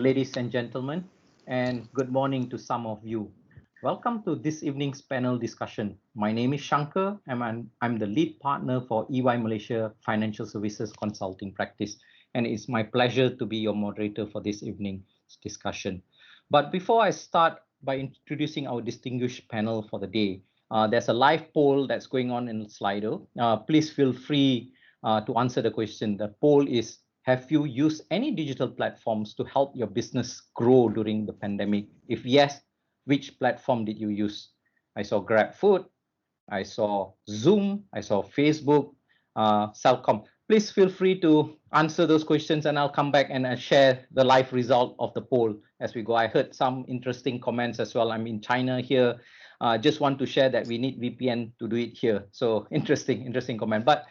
ladies and gentlemen, and good morning to some of you. Welcome to this evening's panel discussion. My name is Shankar, and I'm the lead partner for EY Malaysia Financial Services Consulting Practice, and it's my pleasure to be your moderator for this evening's discussion. But before I start by introducing our distinguished panel for the day, there's a live poll that's going on in Slido. Please feel free to answer the question. The poll is: have you used any digital platforms to help your business grow during the pandemic? If yes, which platform did you use? I saw GrabFood, I saw Zoom, I saw Facebook, Cellcom. Please feel free to answer those questions and I'll come back and share the live result of the poll as we go. I heard some interesting comments as well. I'm in China here. Just want to share that we need VPN to do it here. So interesting comment. But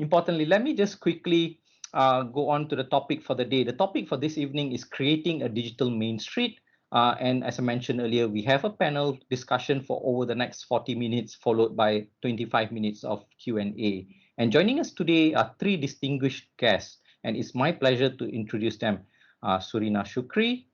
importantly, let me just quickly go on to the topic for the day. The topic for this evening is creating a digital Main Street. And as I mentioned earlier, we have a panel discussion for over the next 40 minutes, followed by 25 minutes of Q&A. And joining us today are three distinguished guests, and it's my pleasure to introduce them. Surina Shukri,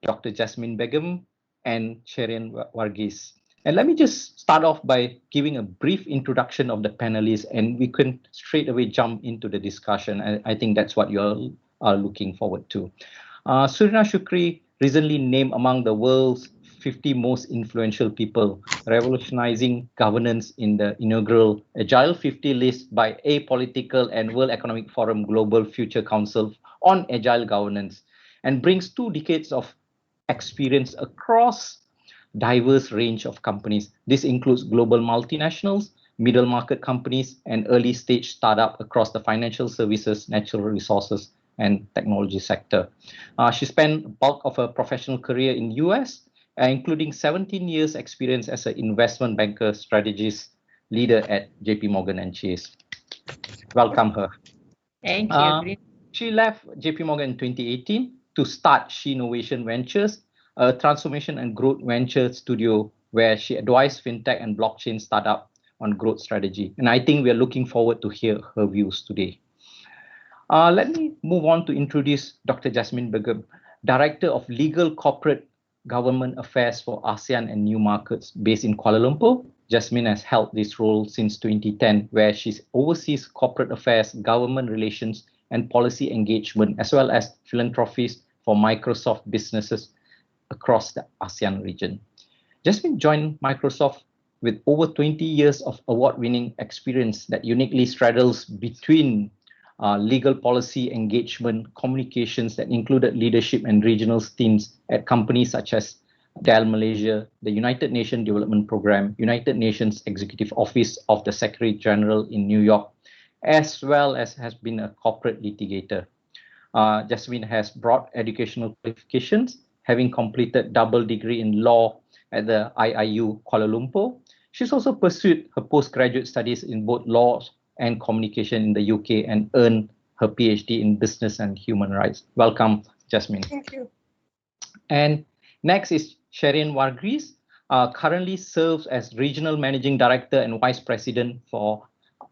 Dr. Jasmine Begum, and Sharon Vargas. And let me just start off by giving a brief introduction of the panelists, and we can straight away jump into the discussion. I think that's what you all are looking forward to. Surina Shukri recently named among the world's 50 most influential people, revolutionizing governance in the inaugural Agile 50 list by Apolitical and World Economic Forum Global Future Council on Agile Governance, and brings 2 decades of experience across diverse range of companies. This includes global multinationals, middle market companies, and early stage startup across the financial services, natural resources, and technology sector. She spent a bulk of her professional career in US, including 17 years experience as an investment banker, strategist, leader at JP Morgan and Chase. Welcome her. Thank you. She left JP Morgan in 2018 to start She Innovation Ventures, a transformation and growth venture studio where she advised fintech and blockchain startup on growth strategy. And I think we are looking forward to hear her views today. Let me move on to introduce Dr. Jasmine Begum, Director of Legal Corporate Government Affairs for Asean and New Markets based in Kuala Lumpur. Jasmine has held this role since 2010, where she oversees corporate affairs, government relations, and policy engagement, as well as philanthropies for Microsoft businesses across the ASEAN region. Jasmine joined Microsoft with over 20 years of award-winning experience that uniquely straddles between legal policy engagement, communications that included leadership and regional teams at companies such as Dell Malaysia, the United Nations Development Programme, United Nations Executive Office of the Secretary General in New York, as well as has been a corporate litigator. Jasmine has broad educational qualifications, having completed double degree in law at the IIU Kuala Lumpur. She's also pursued her postgraduate studies in both law and communication in the UK and earned her PhD in business and human rights. Welcome, Jasmine. Thank you. And next is Sharon Vargas, currently serves as Regional Managing Director and Vice President for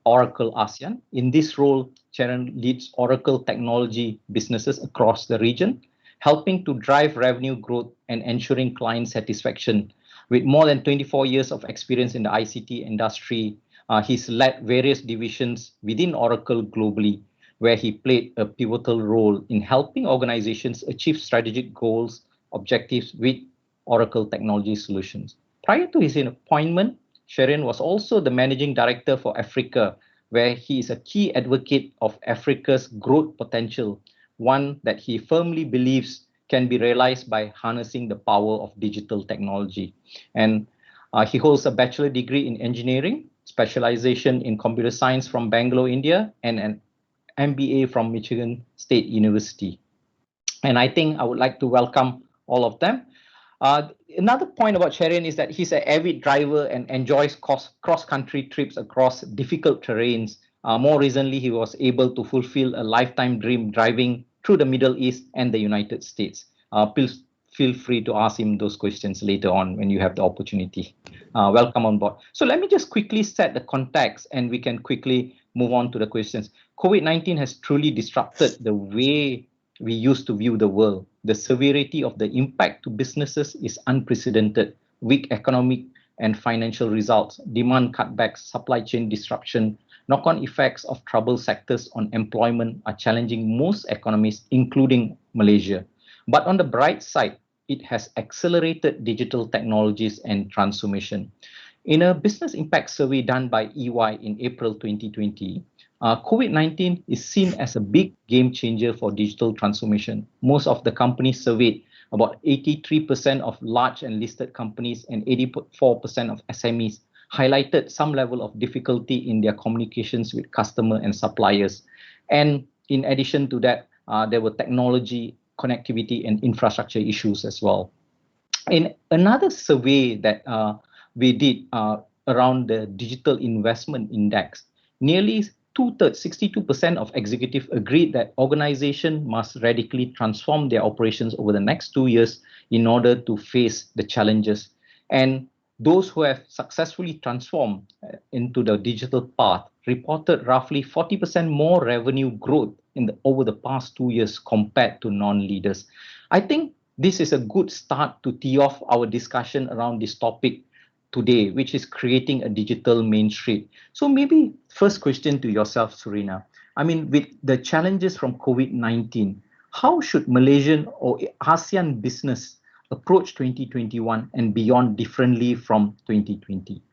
Oracle ASEAN. In this role, Sharon leads Oracle technology businesses across the region, helping to drive revenue growth and ensuring client satisfaction. With more than 24 years of experience in the ICT industry, he's led various divisions within Oracle globally, where he played a pivotal role in helping organizations achieve strategic goals, objectives with Oracle Technology Solutions. Prior to his appointment, Sharon was also the Managing Director for Africa, where he is a key advocate of Africa's growth potential, one that he firmly believes can be realized by harnessing the power of digital technology. And he holds a bachelor degree in engineering, specialization in computer science from Bangalore, India, and an MBA from Michigan State University. And I think I would like to welcome all of them. Another point about Sharon is that he's an avid driver and enjoys cross-country trips across difficult terrains. More recently, he was able to fulfill a lifetime dream driving through the Middle East and the United States. Please feel free to ask him those questions later on when you have the opportunity. Welcome on board. So let me just quickly set the context and we can quickly move on to the questions. COVID-19 has truly disrupted the way we used to view the world. the severity of the impact to businesses is unprecedented. Weak economic and financial results, demand cutbacks, supply chain disruption, knock-on effects of troubled sectors on employment are challenging most economies, including Malaysia. But on the bright side, it has accelerated digital technologies and transformation. In a business impact survey done by EY in April 2020, COVID-19 is seen as a big game changer for digital transformation. Most of the companies surveyed, about 83% of large and listed companies and 84% of SMEs, highlighted some level of difficulty in their communications with customer and suppliers. And in addition to that, there were technology, connectivity, and infrastructure issues as well. In another survey that we did around the digital investment index, nearly two-thirds, 62% of executives agreed that organizations must radically transform their operations over the next 2 years in order to face the challenges. And those who have successfully transformed into the digital path reported roughly 40% more revenue growth over the past 2 years compared to non-leaders. I think this is a good start to tee off our discussion around this topic today, which is creating a digital main street. So maybe first question to yourself, Serena. I mean, with the challenges from COVID-19, how should Malaysian or ASEAN business approach 2021 and beyond differently from 2020?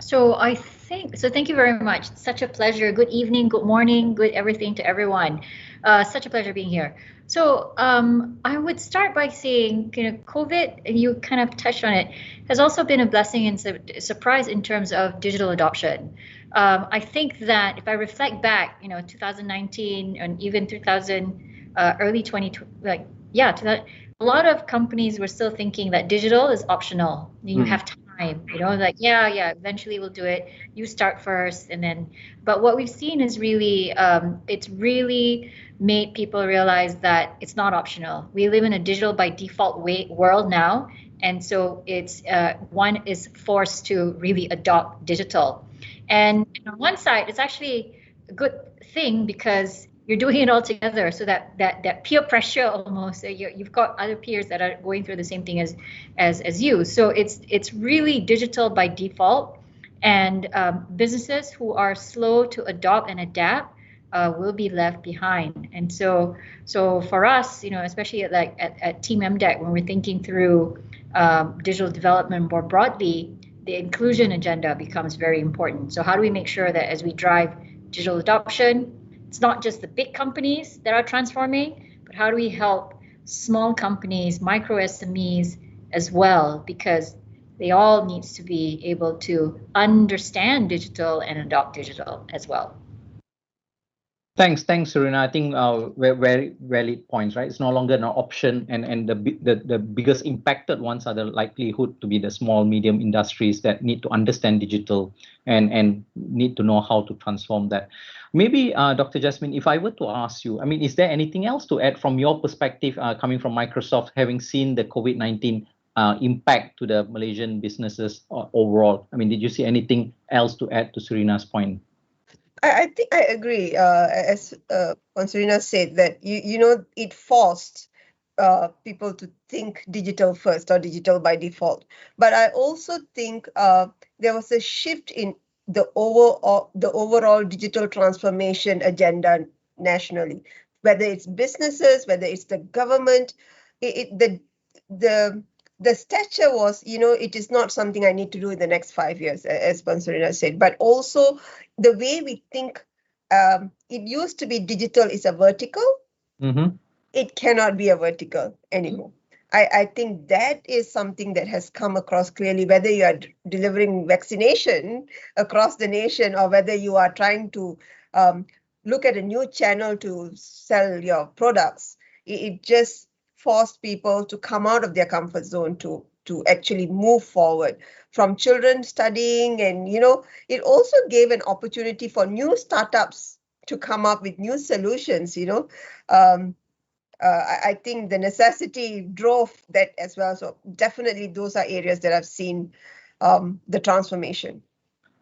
Thank you very much. Such a pleasure. Good evening, good morning, good everything to everyone. Such a pleasure being here. So I would start by saying, COVID, and you kind of touched on it, has also been a blessing and surprise in terms of digital adoption. I think that if I reflect back, 2019 and even 2000, early 2020, a lot of companies were still thinking that digital is optional. You have time, eventually we'll do it. You start first, but what we've seen is really, it's really made people realize that it's not optional. We live in a digital by default world now, and so it's one is forced to really adopt digital. And on one side, it's actually a good thing because you're doing it all together, so that peer pressure almost. You've got other peers that are going through the same thing as you. So it's really digital by default, and businesses who are slow to adopt and adapt will be left behind. And so for us, especially at Team MDEC, when we're thinking through digital development more broadly, the inclusion agenda becomes very important. So how do we make sure that as we drive digital adoption, it's not just the big companies that are transforming, but how do we help small companies, micro SMEs as well, because they all need to be able to understand digital and adopt digital as well. Thanks, Serena. I think very valid points, right? It's no longer an option, and the biggest impacted ones are the likelihood to be the small, medium industries that need to understand digital and need to know how to transform that. Maybe, Dr. Jasmine, if I were to ask you, I mean, is there anything else to add from your perspective, coming from Microsoft, having seen the COVID-19 impact to the Malaysian businesses overall? I mean, did you see anything else to add to Serena's point? I think I agree. As Serena said, that it forced people to think digital first or digital by default. But I also think there was a shift in the overall digital transformation agenda nationally. Whether it's businesses, whether it's the government, the stature was, it is not something I need to do in the next 5 years, as Serena said, but also the way we think. It used to be digital is a vertical. Mm-hmm. It cannot be a vertical anymore. I think that is something that has come across clearly, whether you are delivering vaccination across the nation or whether you are trying to look at a new channel to sell your products. It just forced people to come out of their comfort zone to actually move forward. From children studying, and it also gave an opportunity for new startups to come up with new solutions. I think the necessity drove that as well. So definitely those are areas that I've seen the transformation.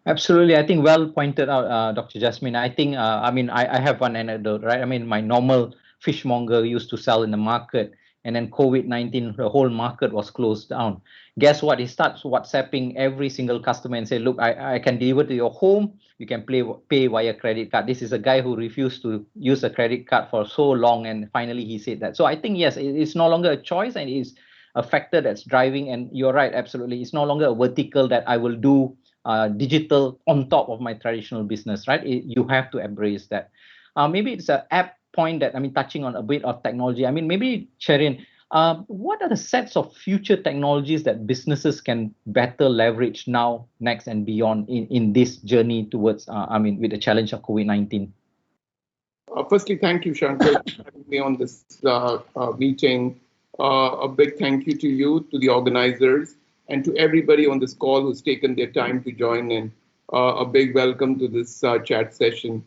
Absolutely. I think well pointed out, Dr. Jasmine. I think, I have one anecdote, right? I mean, my normal fishmonger used to sell in the market. And then COVID-19, the whole market was closed down. Guess what? He starts WhatsApping every single customer and say, look, I can deliver to your home. You can pay via credit card. This is a guy who refused to use a credit card for so long. And finally, he said that. So I think, yes, it's no longer a choice, and it's a factor that's driving. And you're right, absolutely. It's no longer a vertical that I will do digital on top of my traditional business, right? You have to embrace that. Maybe it's an app point that, I mean, touching on a bit of technology. I mean, maybe Sharon, what are the sets of future technologies that businesses can better leverage now, next, and beyond in this journey towards, with the challenge of COVID-19? Firstly, thank you, Shankar, for having me on this meeting. A big thank you to you, to the organizers, and to everybody on this call who's taken their time to join in. A big welcome to this chat session.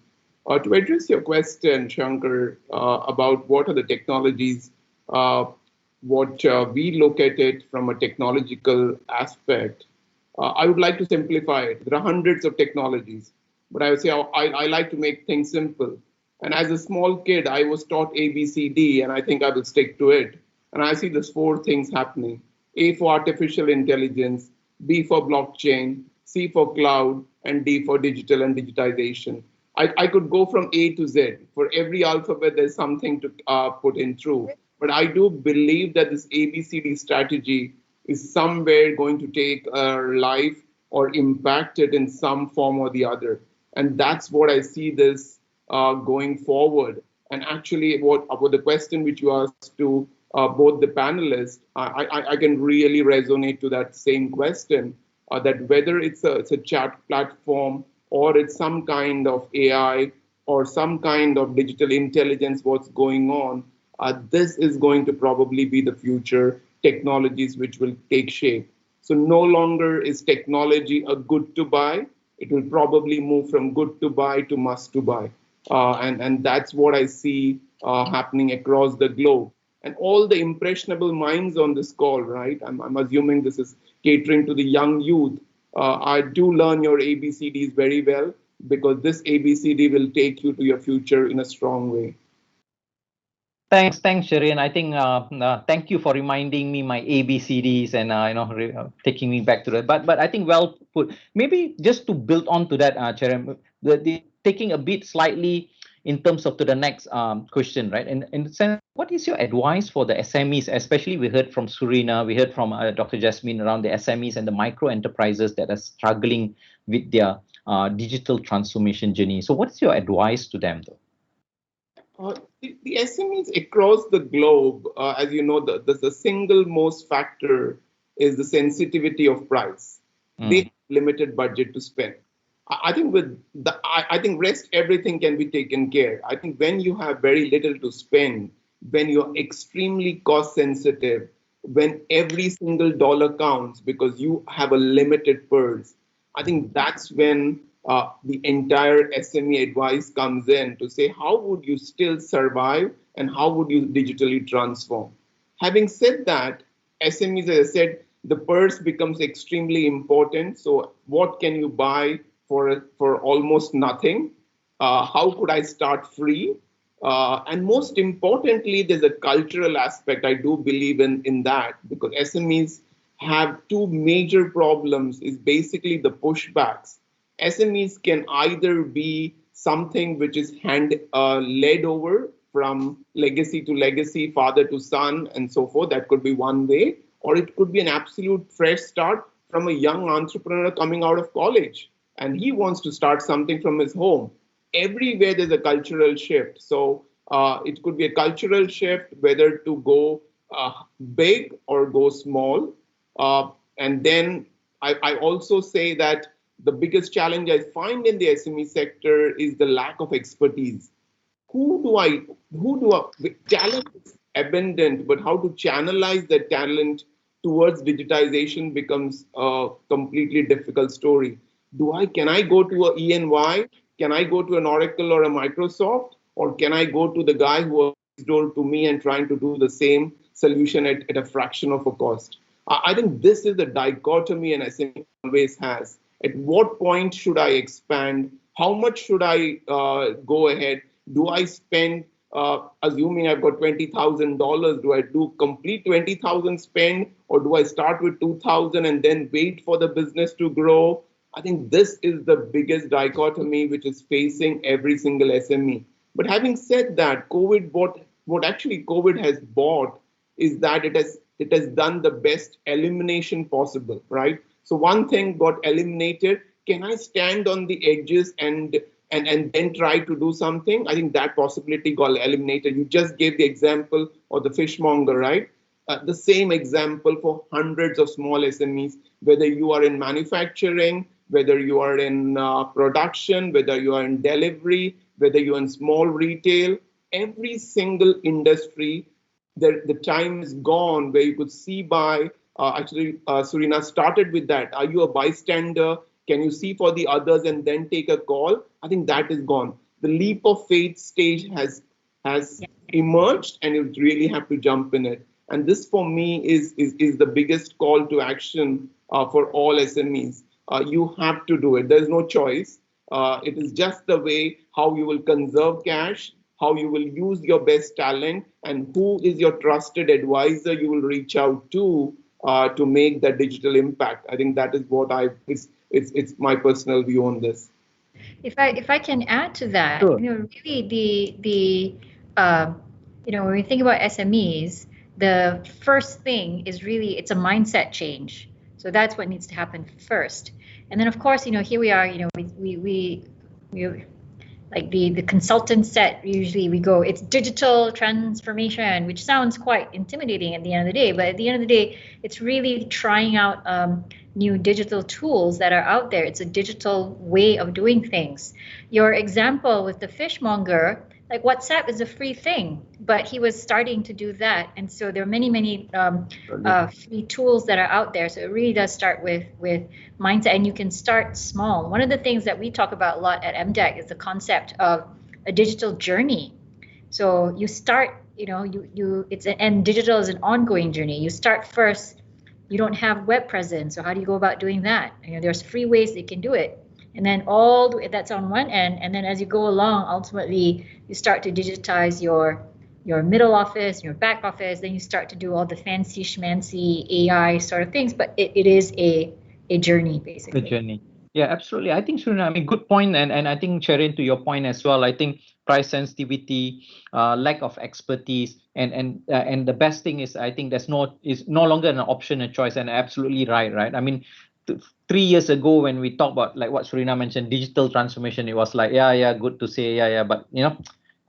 To address your question, Shankar, about what are the technologies, we look at it from a technological aspect, I would like to simplify it. There are hundreds of technologies, but I would say I like to make things simple. And as a small kid, I was taught ABCD, and I think I will stick to it. And I see these four things happening. A for artificial intelligence, B for blockchain, C for cloud, and D for digital and digitization. I could go from A to Z. For every alphabet, there's something to put in through. But I do believe that this ABCD strategy is somewhere going to take our life or impact it in some form or the other. And that's what I see this going forward. And actually, about the question which you asked to both the panelists, I can really resonate to that same question, that whether it's a chat platform or it's some kind of AI or some kind of digital intelligence, what's going on, this is going to probably be the future technologies which will take shape. So no longer is technology a good to buy. It will probably move from good to buy to must to buy. And that's what I see happening across the globe. And all the impressionable minds on this call, right? I'm assuming this is catering to the young youth. I do learn your ABCDs very well, because this ABCD will take you to your future in a strong way. Thanks, Sharon. I think thank you for reminding me my ABCDs and taking me back to that. But I think well put. Maybe just to build on to that, Sharon, taking a bit slightly in terms of to the next question, right? And in the sense, what is your advice for the SMEs? Especially, we heard from Surina, we heard from Dr. Jasmine around the SMEs and the micro enterprises that are struggling with their digital transformation journey. So, what's your advice to them, though? The SMEs across the globe, as you know, the single most factor is the sensitivity of price. They have limited budget to spend. I think I think rest everything can be taken care. I think when you have very little to spend, when you're extremely cost sensitive, when every single dollar counts because you have a limited purse, I think that's when the entire SME advice comes in to say, how would you still survive and how would you digitally transform? Having said that, SMEs, as I said, the purse becomes extremely important. So what can you buy for almost nothing? How could I start free? And most importantly, there's a cultural aspect. I do believe in that, because SMEs have two major problems, is basically the pushbacks. SMEs can either be something which is led over from legacy to legacy, father to son, and so forth. That could be one way. Or it could be an absolute fresh start from a young entrepreneur coming out of college, and he wants to start something from his home. Everywhere there's a cultural shift. So it could be a cultural shift, whether to go big or go small. And then I also say that the biggest challenge I find in the SME sector is the lack of expertise. Talent is abundant, but how to channelize that talent towards digitization becomes a completely difficult story. Can I go to a EY? Can I go to an Oracle or a Microsoft? Or can I go to the guy who is door to me and trying to do the same solution at a fraction of a cost? I think this is the dichotomy an SME always has. At what point should I expand? How much should I go ahead? Do I spend assuming I've got $20,000, do I do complete 20,000 spend, or do I start with 2,000 and then wait for the business to grow? I think this is the biggest dichotomy which is facing every single SME. But having said that, what actually COVID has bought is that it has done the best elimination possible, right? So one thing got eliminated. Can I stand on the edges and then try to do something? I think that possibility got eliminated. You just gave the example of the fishmonger, right? The same example for hundreds of small SMEs, whether you are in manufacturing, whether you are in production, whether you are in delivery, whether you're in small retail, every single industry, the time is gone where you could see by, Surina started with that. Are you a bystander? Can you see for the others and then take a call? I think that is gone. The leap of faith stage has emerged, and you really have to jump in it. And this, for me, is the biggest call to action for all SMEs. You have to do it. There's no choice. It is just the way how you will conserve cash, how you will use your best talent, and who is your trusted advisor you will reach out to make that digital impact. I think that is what it's my personal view on this. If I can add to that, Sure. really when we think about SMEs, the first thing is really it's a mindset change. So that's what needs to happen first. And then of course, here we are, we like the consultant set, usually we go, it's digital transformation, which sounds quite intimidating at the end of the day. But at the end of the day, it's really trying out new digital tools that are out there. It's a digital way of doing things. Your example with the fishmonger, like WhatsApp is a free thing, but he was starting to do that. And so there are many free tools that are out there. So it really does start with mindset, and you can start small. One of the things that we talk about a lot at MDEC is the concept of a digital journey. So you start, and digital is an ongoing journey. You start first, you don't have web presence. So how do you go about doing that? There's free ways that you can do it. And then that's on one end. And then as you go along, ultimately, you start to digitize your middle office, your back office. Then you start to do all the fancy schmancy AI sort of things. But it is a journey, basically. A journey. Yeah, absolutely. I think, Surina, good point. And I think, Sharon, to your point as well, I think price sensitivity, lack of expertise, and the best thing is, I think is no longer an option, a choice, and absolutely right. I mean, 3 years ago when we talked about, like what Surina mentioned, digital transformation, it was like, yeah, good to say, but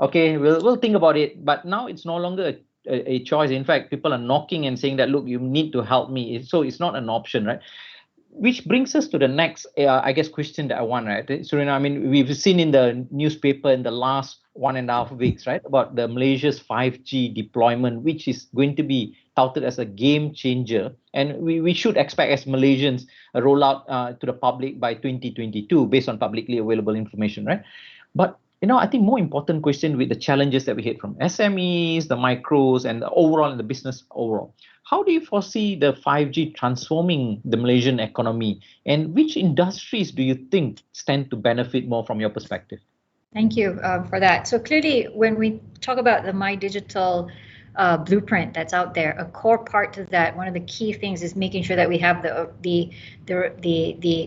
okay, we'll think about it. But now it's no longer a choice. In fact, people are knocking and saying that, look, you need to help me. So it's not an option, right? Which brings us to the next, I guess, question that I want, right? Surina, we've seen in the newspaper in the last 1.5 weeks, right, about the Malaysia's 5G deployment, which is going to be touted as a game changer. And we should expect, as Malaysians, a rollout to the public by 2022, based on publicly available information, right? But I think more important question with the challenges that we hit from SMEs, the micros, and the overall in the business overall. How do you foresee the 5G transforming the Malaysian economy, and which industries do you think stand to benefit more from your perspective? Thank you for that. So clearly, when we talk about the My Digital blueprint that's out there, a core part to that, one of the key things is making sure that we have the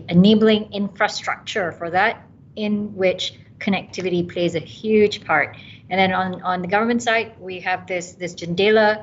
enabling infrastructure for that, in which connectivity plays a huge part. And then on the government side, we have this Jendela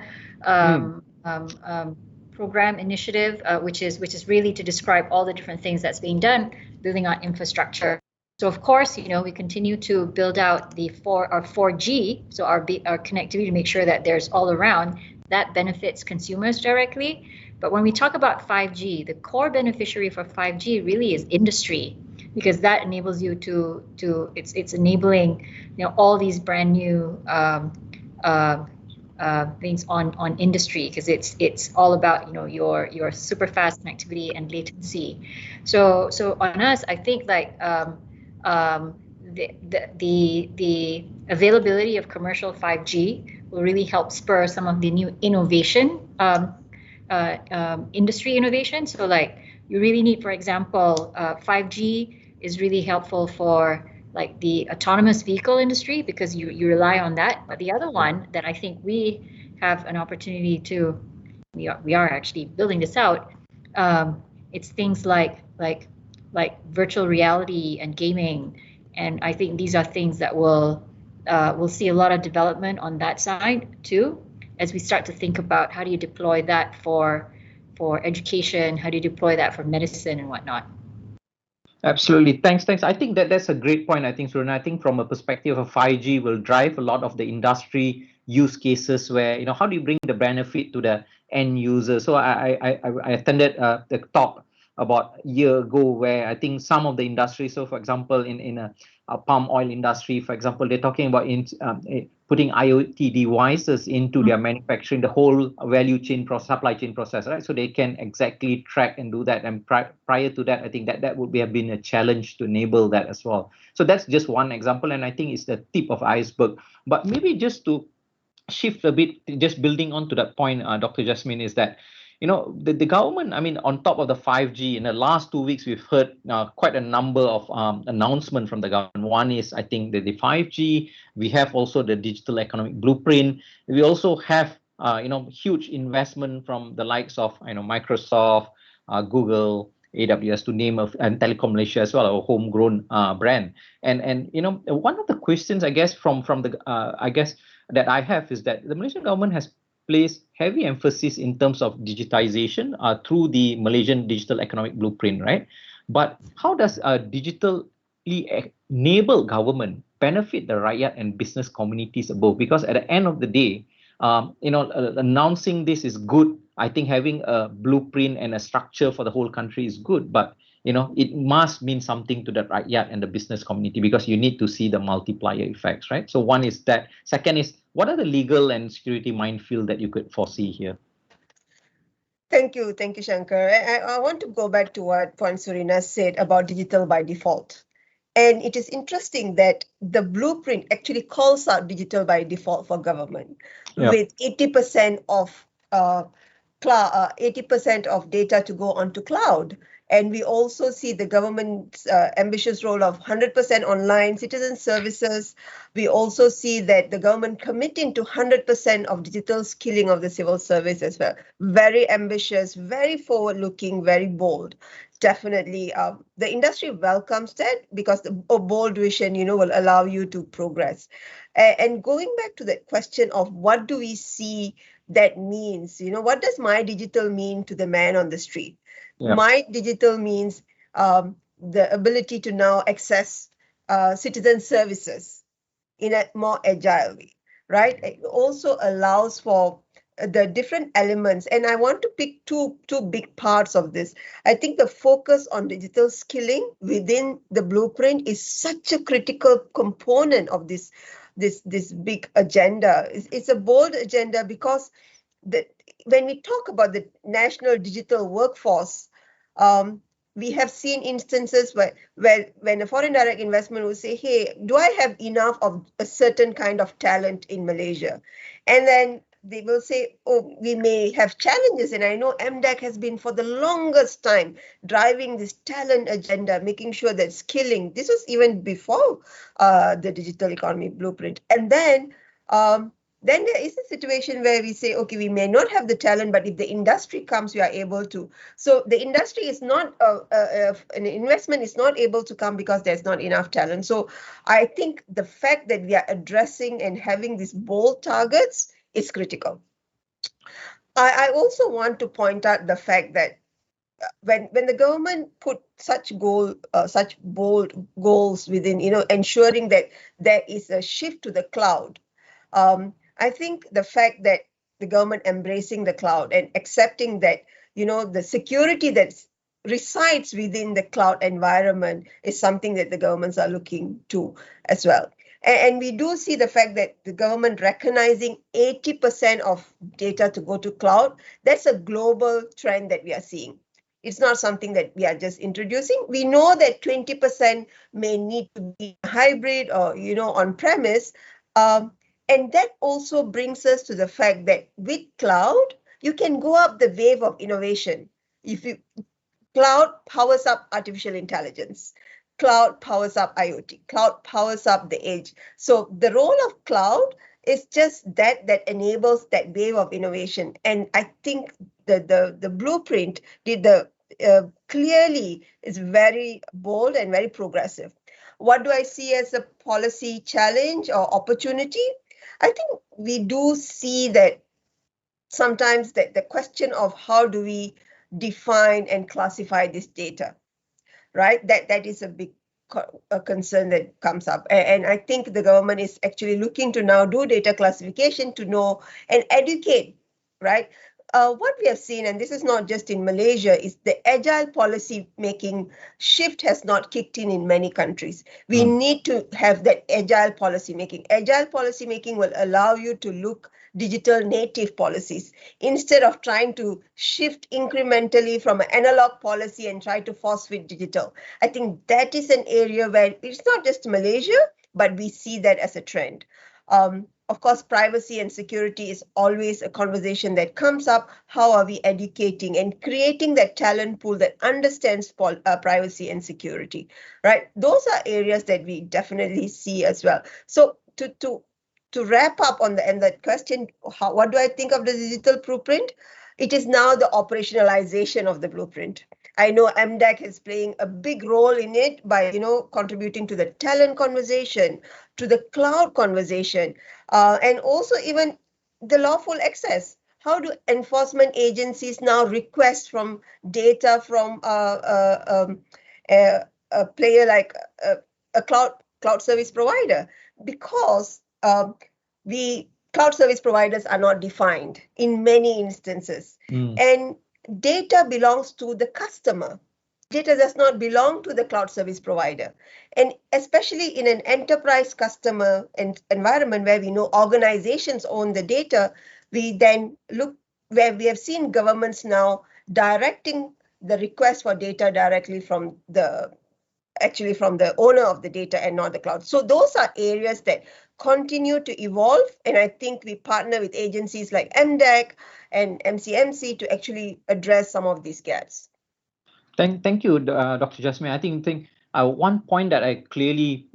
program initiative, which is really to describe all the different things that's being done, building on infrastructure. So of course, we continue to build out our 4G, so our connectivity, to make sure that there's all around. That benefits consumers directly. But when we talk about 5G, the core beneficiary for 5G really is industry, because that enables you to it's enabling all these brand new things on industry, because it's all about your super fast connectivity and latency. So on us, I think the availability of commercial 5G will really help spur some of the new innovation, industry innovation. So you really need, for example, 5G is really helpful for like the autonomous vehicle industry, because you rely on that. But the other one that I think we have an opportunity to, we are actually building this out. It's things like virtual reality and gaming, and I think these are things that we'll see a lot of development on that side too, as we start to think about how do you deploy that for education, how do you deploy that for medicine and whatnot. Absolutely. Thanks. I think that's a great point. I think, Suruna, I think from a perspective of 5G will drive a lot of the industry use cases where, how do you bring the benefit to the end user? So I attended the talk about a year ago where I think some of the industry, so for example, in a palm oil industry, for example, they're talking about putting IoT devices into their manufacturing, the whole value chain, supply chain process, right? So they can exactly track and do that. And prior to that, I think that would have been a challenge to enable that as well. So that's just one example, and I think it's the tip of iceberg. But maybe just to shift a bit, just building on to that point, Dr. Jasmine, is that the government, I mean, on top of the 5G, in the last 2 weeks, we've heard quite a number of announcements from the government. One is, I think, the 5G. We have also the digital economic blueprint. We also have, huge investment from the likes of, Microsoft, Google, AWS, to name and Telecom Malaysia as well, a homegrown brand. And one of the questions, I guess, from the that I have is that the Malaysian government has placed heavy emphasis in terms of digitization through the Malaysian Digital Economic Blueprint, right? But how does a digitally enabled government benefit the rakyat and business communities above? Because at the end of the day, announcing this is good. I think having a blueprint and a structure for the whole country is good, but it must mean something to the rakyat and the business community, because you need to see the multiplier effects, right? So one is that. Second is, what are the legal and security minefield that you could foresee here? Thank you, Shankar. I want to go back to what Surina said about digital by default. And it is interesting that the blueprint actually calls out digital by default for government, with 80% of 80% of data to go onto cloud. And we also see the government's ambitious role of 100% online citizen services. We also see that the government committing to 100% of digital skilling of the civil service as well. Very ambitious, very forward-looking, very bold. Definitely, the industry welcomes that, because a bold vision, will allow you to progress. And going back to the question of what do we see that means, what does my digital mean to the man on the street? Yeah. My digital means the ability to now access citizen services in a more agile way, right? It also allows for the different elements. And I want to pick two big parts of this. I think the focus on digital skilling within the blueprint is such a critical component of this big agenda. It's a bold agenda, because when we talk about the national digital workforce, we have seen instances where when a foreign direct investment will say, hey, do I have enough of a certain kind of talent in Malaysia? And then they will say, oh, we may have challenges. And I know MDEC has been for the longest time driving this talent agenda, making sure that skilling, this was even before the digital economy blueprint. And then there is a situation where we say, okay, we may not have the talent, but if the industry comes, we are able to. So the industry is not, an investment is not able to come because there's not enough talent. So I think the fact that we are addressing and having these bold targets is critical. I also want to point out the fact that when the government put such bold goals within, ensuring that there is a shift to the cloud, I think the fact that the government embracing the cloud and accepting that, the security that resides within the cloud environment is something that the governments are looking to as well. And we do see the fact that the government recognizing 80% of data to go to cloud, that's a global trend that we are seeing. It's not something that we are just introducing. We know that 20% may need to be hybrid or, on premise. And that also brings us to the fact that with cloud, you can go up the wave of innovation. Cloud powers up artificial intelligence. cloud powers up IoT, cloud powers up the edge. So the role of cloud is just that enables that wave of innovation. And I think the blueprint did the clearly is very bold and very progressive. What do I see as a policy challenge or opportunity? I think we do see that sometimes the question of how do we define and classify this data, right? That is a big a concern that comes up. And I think the government is actually looking to now do data classification to know and educate, right? What we have seen, and this is not just in Malaysia, is the agile policy making shift has not kicked in many countries. We need to have that agile policy making. Agile policy making will allow you to look digital native policies instead of trying to shift incrementally from an analog policy and try to force fit digital. I think that is an area where it's not just Malaysia, but we see that as a trend. Of course, privacy and security is always a conversation that comes up. How are we educating and creating that talent pool that understands privacy and security, right? Those are areas that we definitely see as well. So to wrap up on that question, what do I think of the digital blueprint? It is now the operationalization of the blueprint. I know MDAC is playing a big role in it by, contributing to the talent conversation, to the cloud conversation, and also even the lawful access. How do enforcement agencies now request from data from a player like a cloud service provider? Because the cloud service providers are not defined in many instances. And data belongs to the customer. Data does not belong to the cloud service provider. And especially in an enterprise customer environment where we know organizations own the data, we then look where we have seen governments now directing the request for data directly from the owner of the data and not the cloud. So those are areas that continue to evolve. And I think we partner with agencies like MDAC and MCMC to actually address some of these gaps. Thank you, Dr. Jasmine. I think one point that I clearly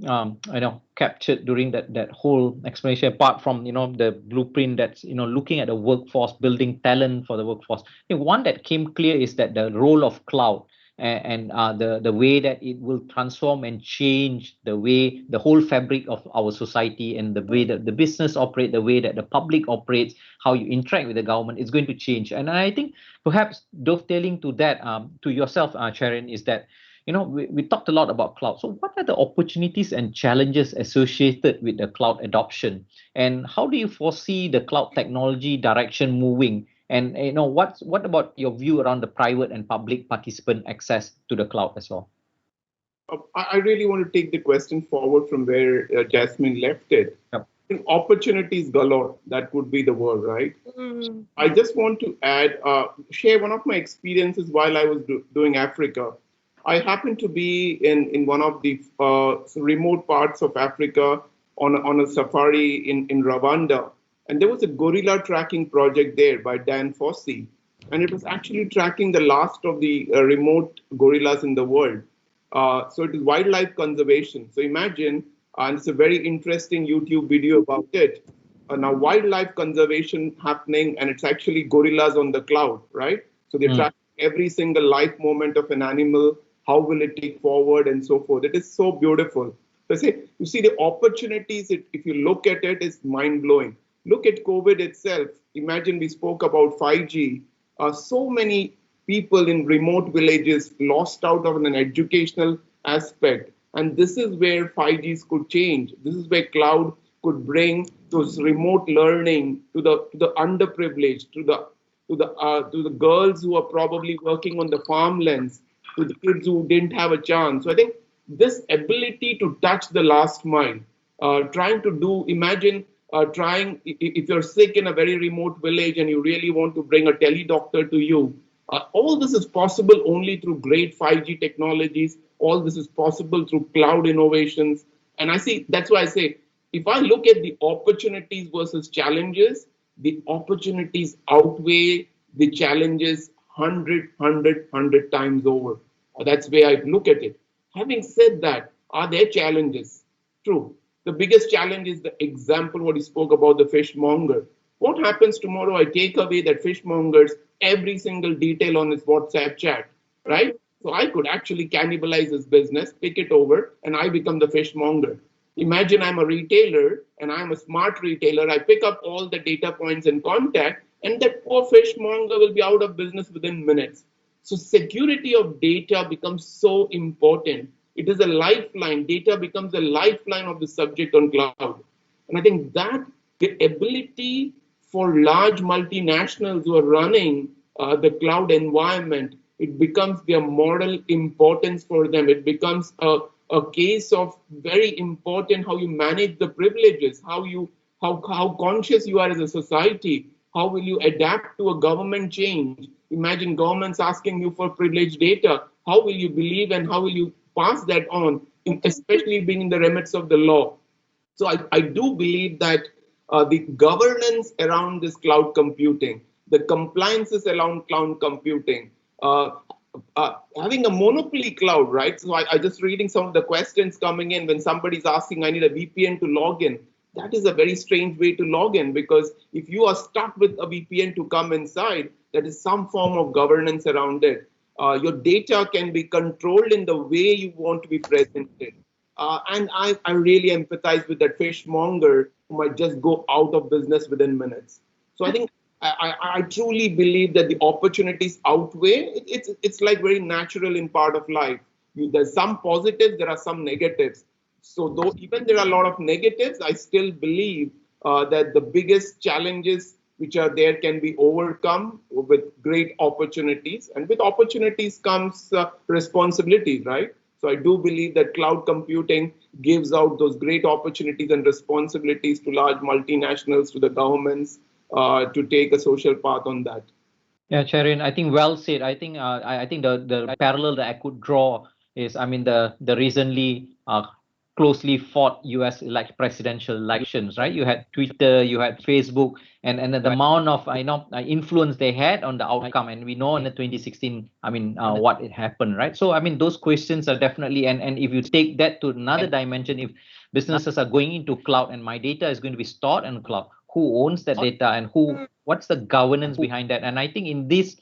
captured during that whole explanation, apart from the blueprint that's looking at the workforce, building talent for the workforce. I think one that came clear is that the role of cloud and the way that it will transform and change the whole fabric of our society, and the way that the business operate, the way that the public operates, how you interact with the government is going to change. And I think perhaps dovetailing to that, to yourself, Sharon, is that we talked a lot about cloud. So what are the opportunities and challenges associated with the cloud adoption, and how do you foresee the cloud technology direction moving? And what about your view around the private and public participant access to the cloud as well? I really want to take the question forward from where Jasmine left it. Yep. I think opportunities galore, that would be the word, right? I just want to share one of my experiences while I was doing Africa. I happened to be in one of the remote parts of Africa on a safari in Rwanda. And there was a gorilla tracking project there by Foresee. And it was actually tracking the last of the remote gorillas in the world. So it is wildlife conservation. So imagine, and it's a very interesting YouTube video about it. Now wildlife conservation happening, and it's actually gorillas on the cloud, right? So they're tracking every single life moment of an animal. How will it take forward and so forth. It is so beautiful. So you see the opportunities, if you look at it, is mind-blowing. Look at COVID itself. Imagine we spoke about 5G. So many people in remote villages lost out on an educational aspect. And this is where 5Gs could change. This is where cloud could bring those remote learning to the underprivileged, to the girls who are probably working on the farmlands, to the kids who didn't have a chance. So I think this ability to touch the last mile, imagine if you're sick in a very remote village and you really want to bring a teledoctor to you, all this is possible only through great 5G technologies. All this is possible through cloud innovations. And that's why I say, if I look at the opportunities versus challenges, the opportunities outweigh the challenges 100 times over. That's the way I look at it. Having said that, are there challenges? True. The biggest challenge is the example what you spoke about, the fishmonger. What happens tomorrow? I take away that fishmonger's every single detail on his WhatsApp chat, right? So I could actually cannibalize his business, pick it over, and I become the fishmonger. Imagine I'm a retailer and I'm a smart retailer. I pick up all the data points and contact, and that poor fishmonger will be out of business within minutes. So security of data becomes so important. It is a lifeline. Data becomes a lifeline of the subject on cloud. And I think that the ability for large multinationals who are running the cloud environment, it becomes their moral importance for them. It becomes a case of very important how you manage the privileges, how conscious you are as a society, how will you adapt to a government change. Imagine governments asking you for privileged data. How will you believe and how will you pass that on, especially being in the remits of the law? So I do believe that the governance around this cloud computing, the compliances around cloud computing, having a monopoly cloud, right? So I just reading some of the questions coming in when somebody's asking, I need a VPN to log in. That is a very strange way to log in, because if you are stuck with a VPN to come inside, that is some form of governance around it. Your data can be controlled in the way you want to be presented. And I really empathize with that fishmonger who might just go out of business within minutes. So I think I truly believe that the opportunities outweigh. It's like very natural in part of life. There's some positives, there are some negatives. So though even there are a lot of negatives, I still believe that the biggest challenges which are there can be overcome with great opportunities. And with opportunities comes responsibility, right? So I do believe that cloud computing gives out those great opportunities and responsibilities to large multinationals, to the governments, to take a social path on that. Yeah, Sharon, I think well said. I think I think the parallel that I could draw is, I mean, the recently closely fought U.S. presidential elections, right? You had Twitter, you had Facebook, and the amount of influence they had on the outcome, and we know in the 2016, I mean, what it happened, right? So I mean, those questions are definitely, and if you take that to another dimension, if businesses are going into cloud and my data is going to be stored in cloud, who owns that data and what's the governance behind that? And I think in this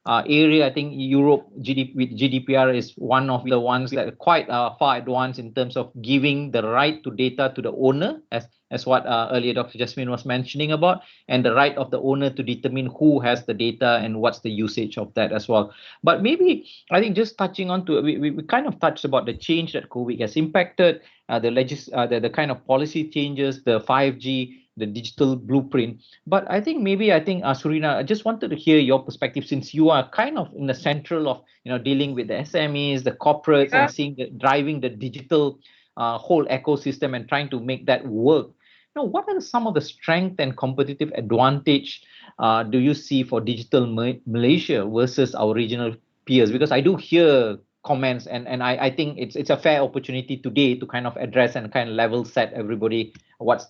area, I think Europe with GDPR is one of the ones that are quite far advanced in terms of giving the right to data to the owner, as what earlier Dr. Jasmine was mentioning about, and the right of the owner to determine who has the data and what's the usage of that as well. But maybe I think just touching on to, we kind of touched about the change that COVID has impacted, the kind of policy changes, the 5G, the digital blueprint. But I think Surina, I just wanted to hear your perspective, since you are kind of in the central of dealing with the SMEs, the corporates, and seeing driving the digital whole ecosystem and trying to make that work. What are some of the strength and competitive advantage do you see for digital Malaysia versus our regional peers? Because I do hear comments, and I think it's a fair opportunity today to kind of address and kind of level set everybody. What's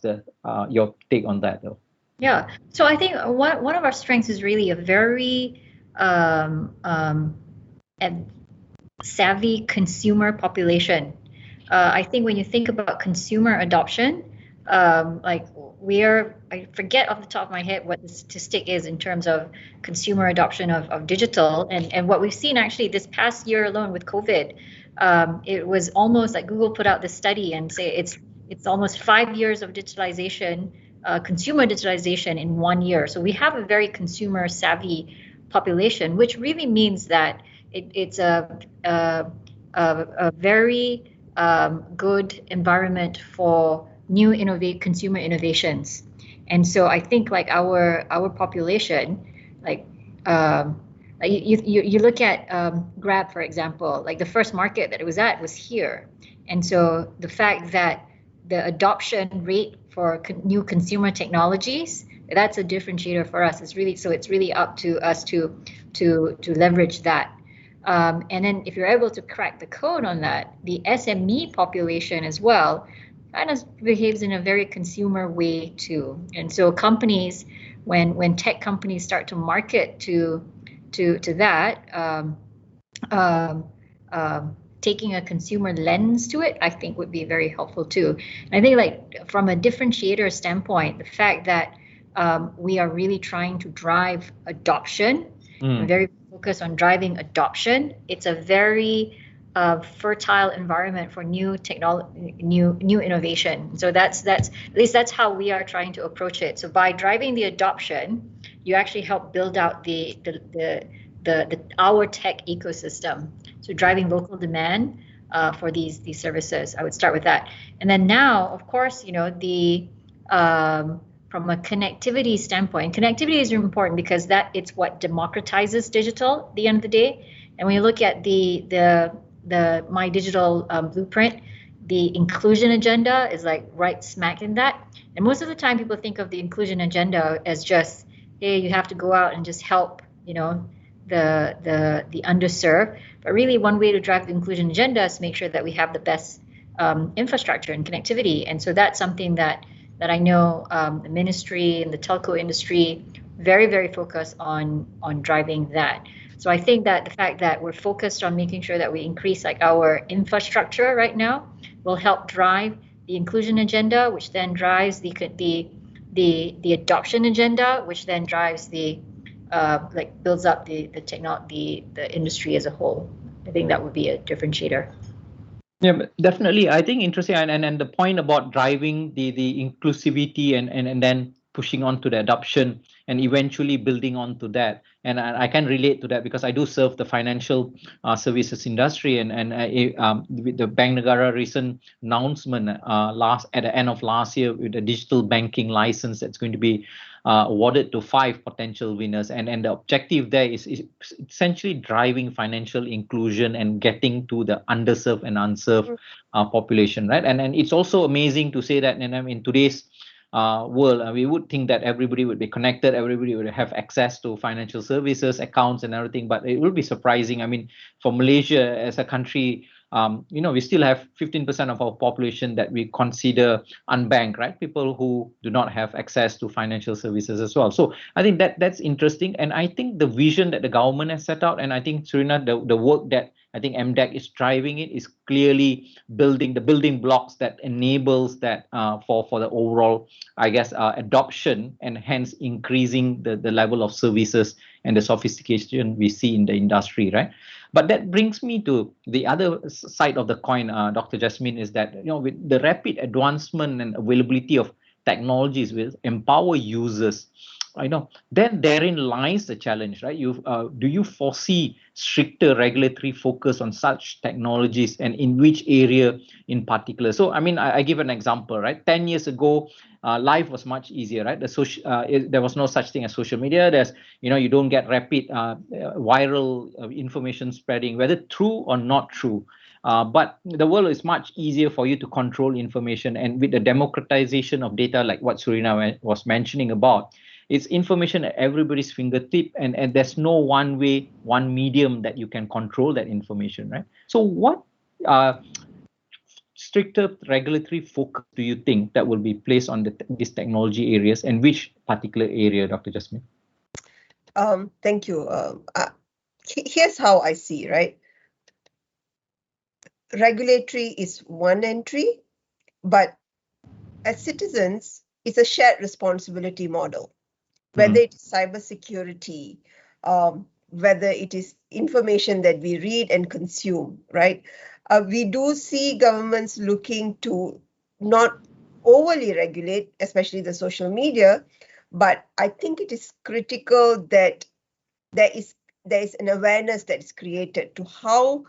your take on that, though? Yeah, so I think one of our strengths is really a very savvy consumer population. I think when you think about consumer adoption, I forget off the top of my head what the statistic is in terms of consumer adoption of digital, and what we've seen actually this past year alone with COVID, it was almost like Google put out this study and say it's almost 5 years of digitalization, consumer digitalization in 1 year. So we have a very consumer savvy population, which really means that it's a very good environment for new consumer innovations. And so I think like our population, you look at Grab, for example, like the first market that it was at was here. And so the fact that the adoption rate for new consumer technologies, that's a differentiator for us. It's really up to us to leverage that. And then if you're able to crack the code on that, the SME population as well kind of behaves in a very consumer way too. And so companies, when tech companies start to market to that, taking a consumer lens to it, I think would be very helpful too. And I think like from a differentiator standpoint, the fact that we are really trying to drive adoption, and very focused on driving adoption. It's a very fertile environment for new technology, new innovation. So that's at least that's how we are trying to approach it. So by driving the adoption, you actually help build out our tech ecosystem. So driving local demand for these services. I would start with that, and then now, of course, from a connectivity standpoint, connectivity is important because it's what democratizes digital at the end of the day. And when you look at the My Digital Blueprint, the inclusion agenda is like right smack in that. And most of the time people think of the inclusion agenda as just, hey, you have to go out and just help, the underserved. But really one way to drive the inclusion agenda is to make sure that we have the best infrastructure and connectivity. And so that's something that I know the ministry and the telco industry very, very focused on driving that. So I think that the fact that we're focused on making sure that we increase like our infrastructure right now will help drive the inclusion agenda, which then drives the adoption agenda, which then drives builds up the industry as a whole. I think that would be a differentiator. Yeah, definitely. I think interesting, and the point about driving the inclusivity and then pushing on to the adoption and eventually building on to that. And I can relate to that because I do serve the financial services industry, and with the Bank Negara recent announcement at the end of last year with the digital banking license that's going to be awarded to 5 potential winners, and the objective there is essentially driving financial inclusion and getting to the underserved and unserved population, right? And it's also amazing to say that in today's world, we would think that everybody would be connected, everybody would have access to financial services, accounts, and everything. But it will be surprising. I mean, for Malaysia as a country, we still have 15% of our population that we consider unbanked, right? People who do not have access to financial services as well. So I think that's interesting. And I think the vision that the government has set out, and I think, Serena, the work that I think MDEC is driving it is clearly building the building blocks that enables that for the overall, I guess, adoption, and hence increasing the level of services and the sophistication we see in the industry, right? But that brings me to the other side of the coin, Dr. Jasmine, is that with the rapid advancement and availability of technologies will empower users. Then therein lies the challenge, right? Do you foresee stricter regulatory focus on such technologies, and in which area in particular? So, I mean, I give an example, right? 10 years ago, life was much easier, right? There was no such thing as social media. You don't get rapid viral information spreading, whether true or not true. But the world is much easier for you to control information, and with the democratization of data, like what Surina was mentioning about, it's information at everybody's fingertip, and there's no one way, one medium that you can control that information, right? So what stricter regulatory focus do you think that will be placed on these technology areas, and which particular area, Dr. Jasmine? Thank you. Here's how I see, right? Regulatory is one entry, but as citizens, it's a shared responsibility model. Whether it's cybersecurity, whether it is information that we read and consume, right? We do see governments looking to not overly regulate, especially the social media, but I think it is critical that there is an awareness that is created to how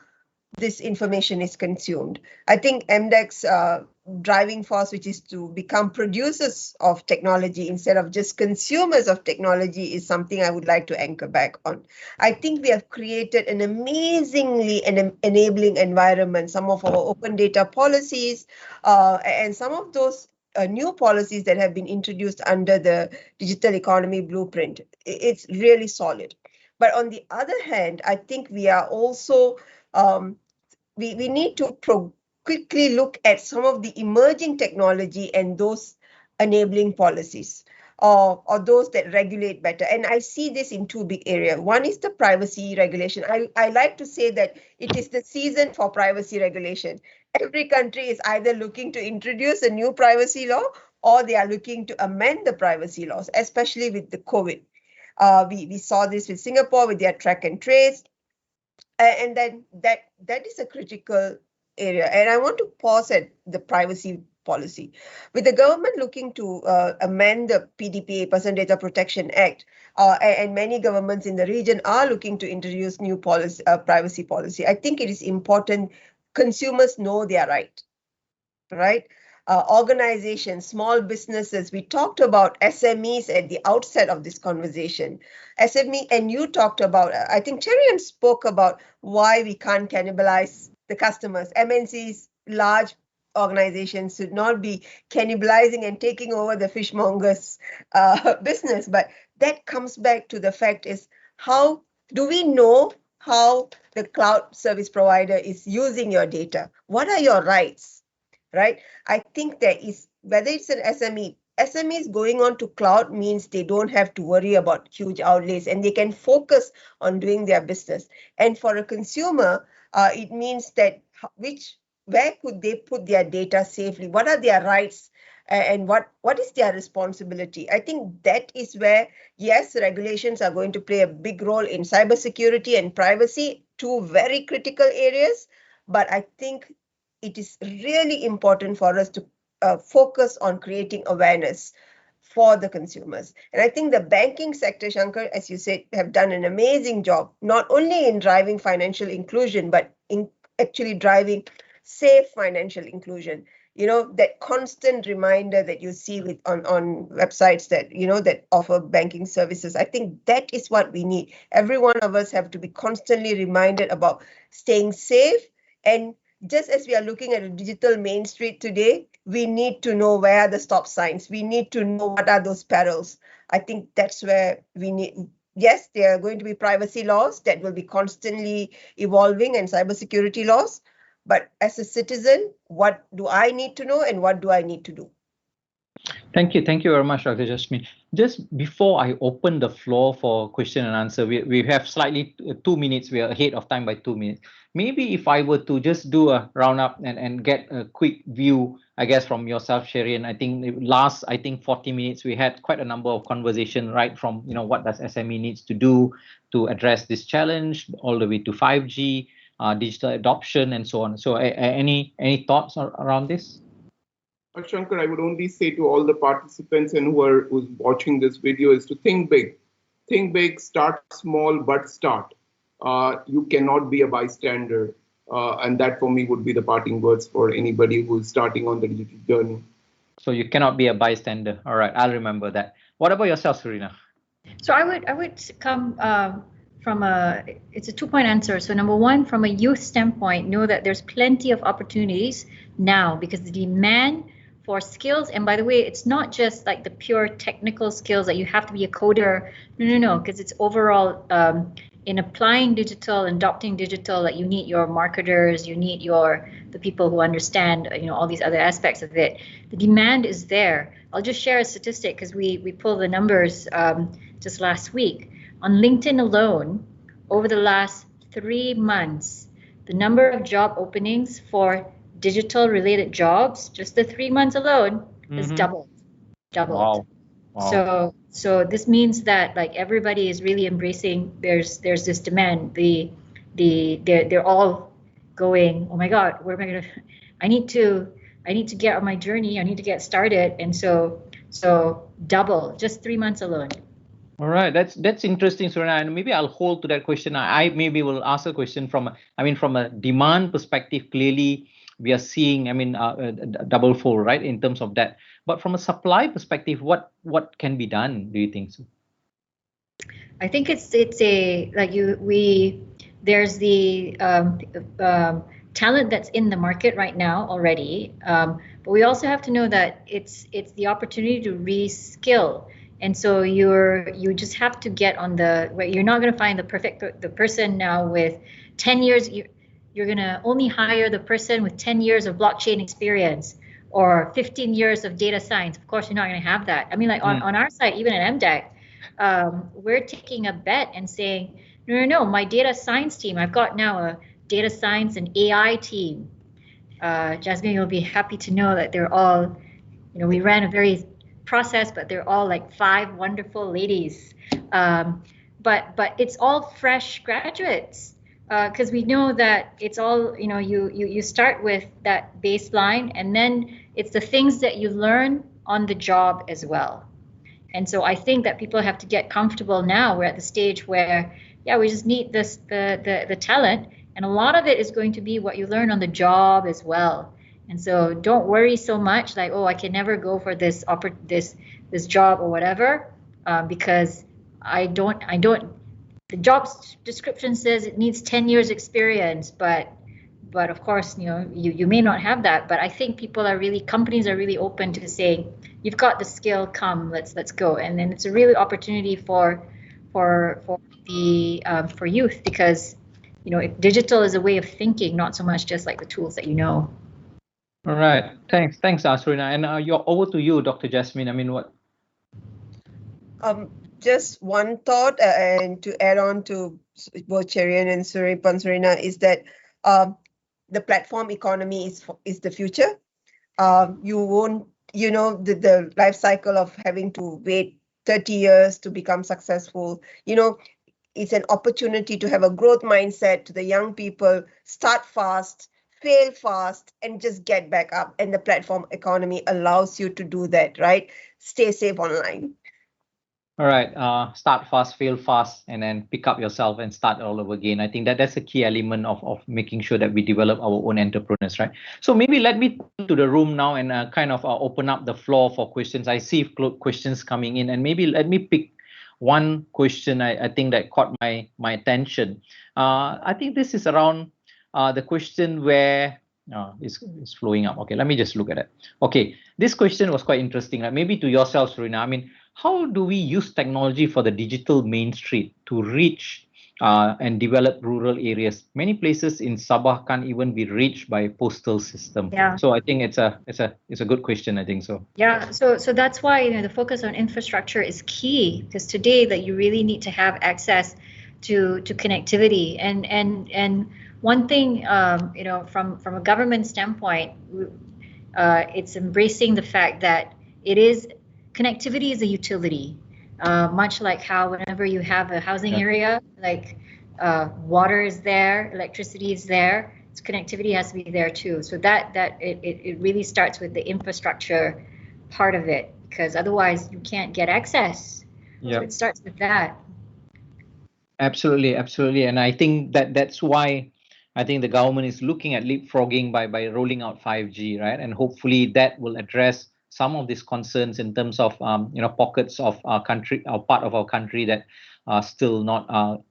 this information is consumed. I think MDEC's driving force, which is to become producers of technology instead of just consumers of technology, is something I would like to anchor back on. I think we have created an amazingly enabling environment. Some of our open data policies and some of those new policies that have been introduced under the Digital Economy Blueprint, it's really solid. But on the other hand, I think we are also we need to quickly look at some of the emerging technology and those enabling policies. or those that regulate better. And I see this in two big areas. One is the privacy regulation. I like to say that it is the season for privacy regulation. Every country is either looking to introduce a new privacy law or they are looking to amend the privacy laws, especially with the COVID. We saw this with Singapore with their track and trace. And then that is a critical area. And I want to pause at the privacy policy. With the government looking to amend the PDPA, Personal Data Protection Act, and many governments in the region are looking to introduce new policy, privacy policy, I think it is important consumers know their right? Organizations, small businesses. We talked about SMEs at the outset of this conversation. SME, and you talked about, I think Cherian spoke about why we can't cannibalize the customers. MNCs, large organizations should not be cannibalizing and taking over the fishmongers' business. But that comes back to the fact is, how do we know how the cloud service provider is using your data? What are your rights? Right? I think there is, whether it's an SMEs going on to cloud means they don't have to worry about huge outlays and they can focus on doing their business. And for a consumer, it means that where could they put their data safely? What are their rights? And what is their responsibility? I think that is where, yes, regulations are going to play a big role in cybersecurity and privacy, two very critical areas. But I think it is really important for us to focus on creating awareness for the consumers. And I think the banking sector, Shankar, as you said, have done an amazing job, not only in driving financial inclusion, but in actually driving safe financial inclusion. That constant reminder that you see on websites that, that offer banking services. I think that is what we need. Every one of us have to be constantly reminded about staying safe. And just as we are looking at a digital main street today, we need to know where are the stop signs. We need to know what are those perils. I think that's where we need. Yes, there are going to be privacy laws that will be constantly evolving and cybersecurity laws. But as a citizen, what do I need to know and what do I need to do? Thank you very much, Dr. Jasmine. Just before I open the floor for question and answer, we have slightly 2 minutes. We are ahead of time by 2 minutes. Maybe if I were to just do a roundup and get a quick view, I guess, from yourself, Sharon. I think last 40 minutes, we had quite a number of conversation, right? From, what does SME needs to do to address this challenge, all the way to 5G, digital adoption, and so on. So any thoughts around this? Shankar, I would only say to all the participants and who's watching this video is to think big. Think big, start small, but start. You cannot be a bystander. And that for me would be the parting words for anybody who is starting on the digital journey. So you cannot be a bystander. All right, I'll remember that. What about yourself, Serena? So I would come from it's a 2-point answer. So number one, from a youth standpoint, know that there's plenty of opportunities now because the demand for skills, and by the way, it's not just like the pure technical skills that you have to be a coder. No, because it's overall in applying digital and adopting digital, that you need your marketers, you need the people who understand, all these other aspects of it. The demand is there. I'll just share a statistic because we pulled the numbers just last week. On LinkedIn alone, over the last 3 months, the number of job openings for digital related jobs, just the 3 months alone, has doubled. Wow. So this means that like everybody is really embracing. There's this demand. They're all going, oh my God, where am I gonna? I need to get on my journey. I need to get started. And so double, just 3 months alone. All right, that's interesting, Serena. And maybe I'll hold to that question. I maybe will ask a question from a demand perspective. Clearly, we are seeing, a double fold, right, in terms of that. But from a supply perspective, what can be done? Do you think so? I think there's the talent that's in the market right now already, but we also have to know that it's the opportunity to reskill. And so you just have to get on you're not going to find the person now with 10 years. You're going to only hire the person with 10 years of blockchain experience or 15 years of data science. Of course, you're not going to have that. I mean, like on our side, even at MDEC, we're taking a bet and saying, no, my data science team, I've got now a data science and AI team. Jasmine, you'll be happy to know that they're all, we ran a very process, but they're all like 5 wonderful ladies. But it's all fresh graduates, because we know that it's all, you start with that baseline, and then it's the things that you learn on the job as well. And so I think that people have to get comfortable now. We're at the stage where, we just need the talent, and a lot of it is going to be what you learn on the job as well. And so don't worry so much like, I can never go for this job or whatever, because the job description says it needs 10 years experience, but of course, you may not have that. But I think companies are really open to saying, you've got the skill, come, let's go. And then it's a really opportunity for youth, because digital is a way of thinking, not so much just like the tools that you know. All right. Thanks, Asrina. And you're over to you, Dr. Jasmine. I mean, what? Just one thought, and to add on to both Sharon and Surina, is that the platform economy is the future. You won't, the life cycle of having to wait 30 years to become successful. It's an opportunity to have a growth mindset to the young people, start fast, fail fast, and just get back up. And the platform economy allows you to do that, right? Stay safe online. All right. Start fast, fail fast, and then pick up yourself and start all over again. I think that's a key element of making sure that we develop our own entrepreneurs, right? So maybe let me turn to the room now and kind of open up the floor for questions. I see questions coming in, and maybe let me pick one question I think that caught my attention. I think this is around the question where it's flowing up. Okay, let me just look at it. Okay, this question was quite interesting. Maybe to yourself, Serena. I mean, how do we use technology for the digital Main Street to reach and develop rural areas? Many places in Sabah can't even be reached by postal system. Yeah. So I think it's a good question. I think so. Yeah. So that's why the focus on infrastructure is key, because today that you really need to have access to connectivity, and one thing from a government standpoint, it's embracing the fact that connectivity is a utility, much like how whenever you have a housing area, like water is there, electricity is there, so connectivity has to be there too. So that it really starts with the infrastructure part of it, because otherwise you can't get access. So it starts with that. Absolutely. And I think that's why I think the government is looking at leapfrogging by rolling out 5G, right? And hopefully that will address some of these concerns in terms of pockets of our country or part of our country that are still not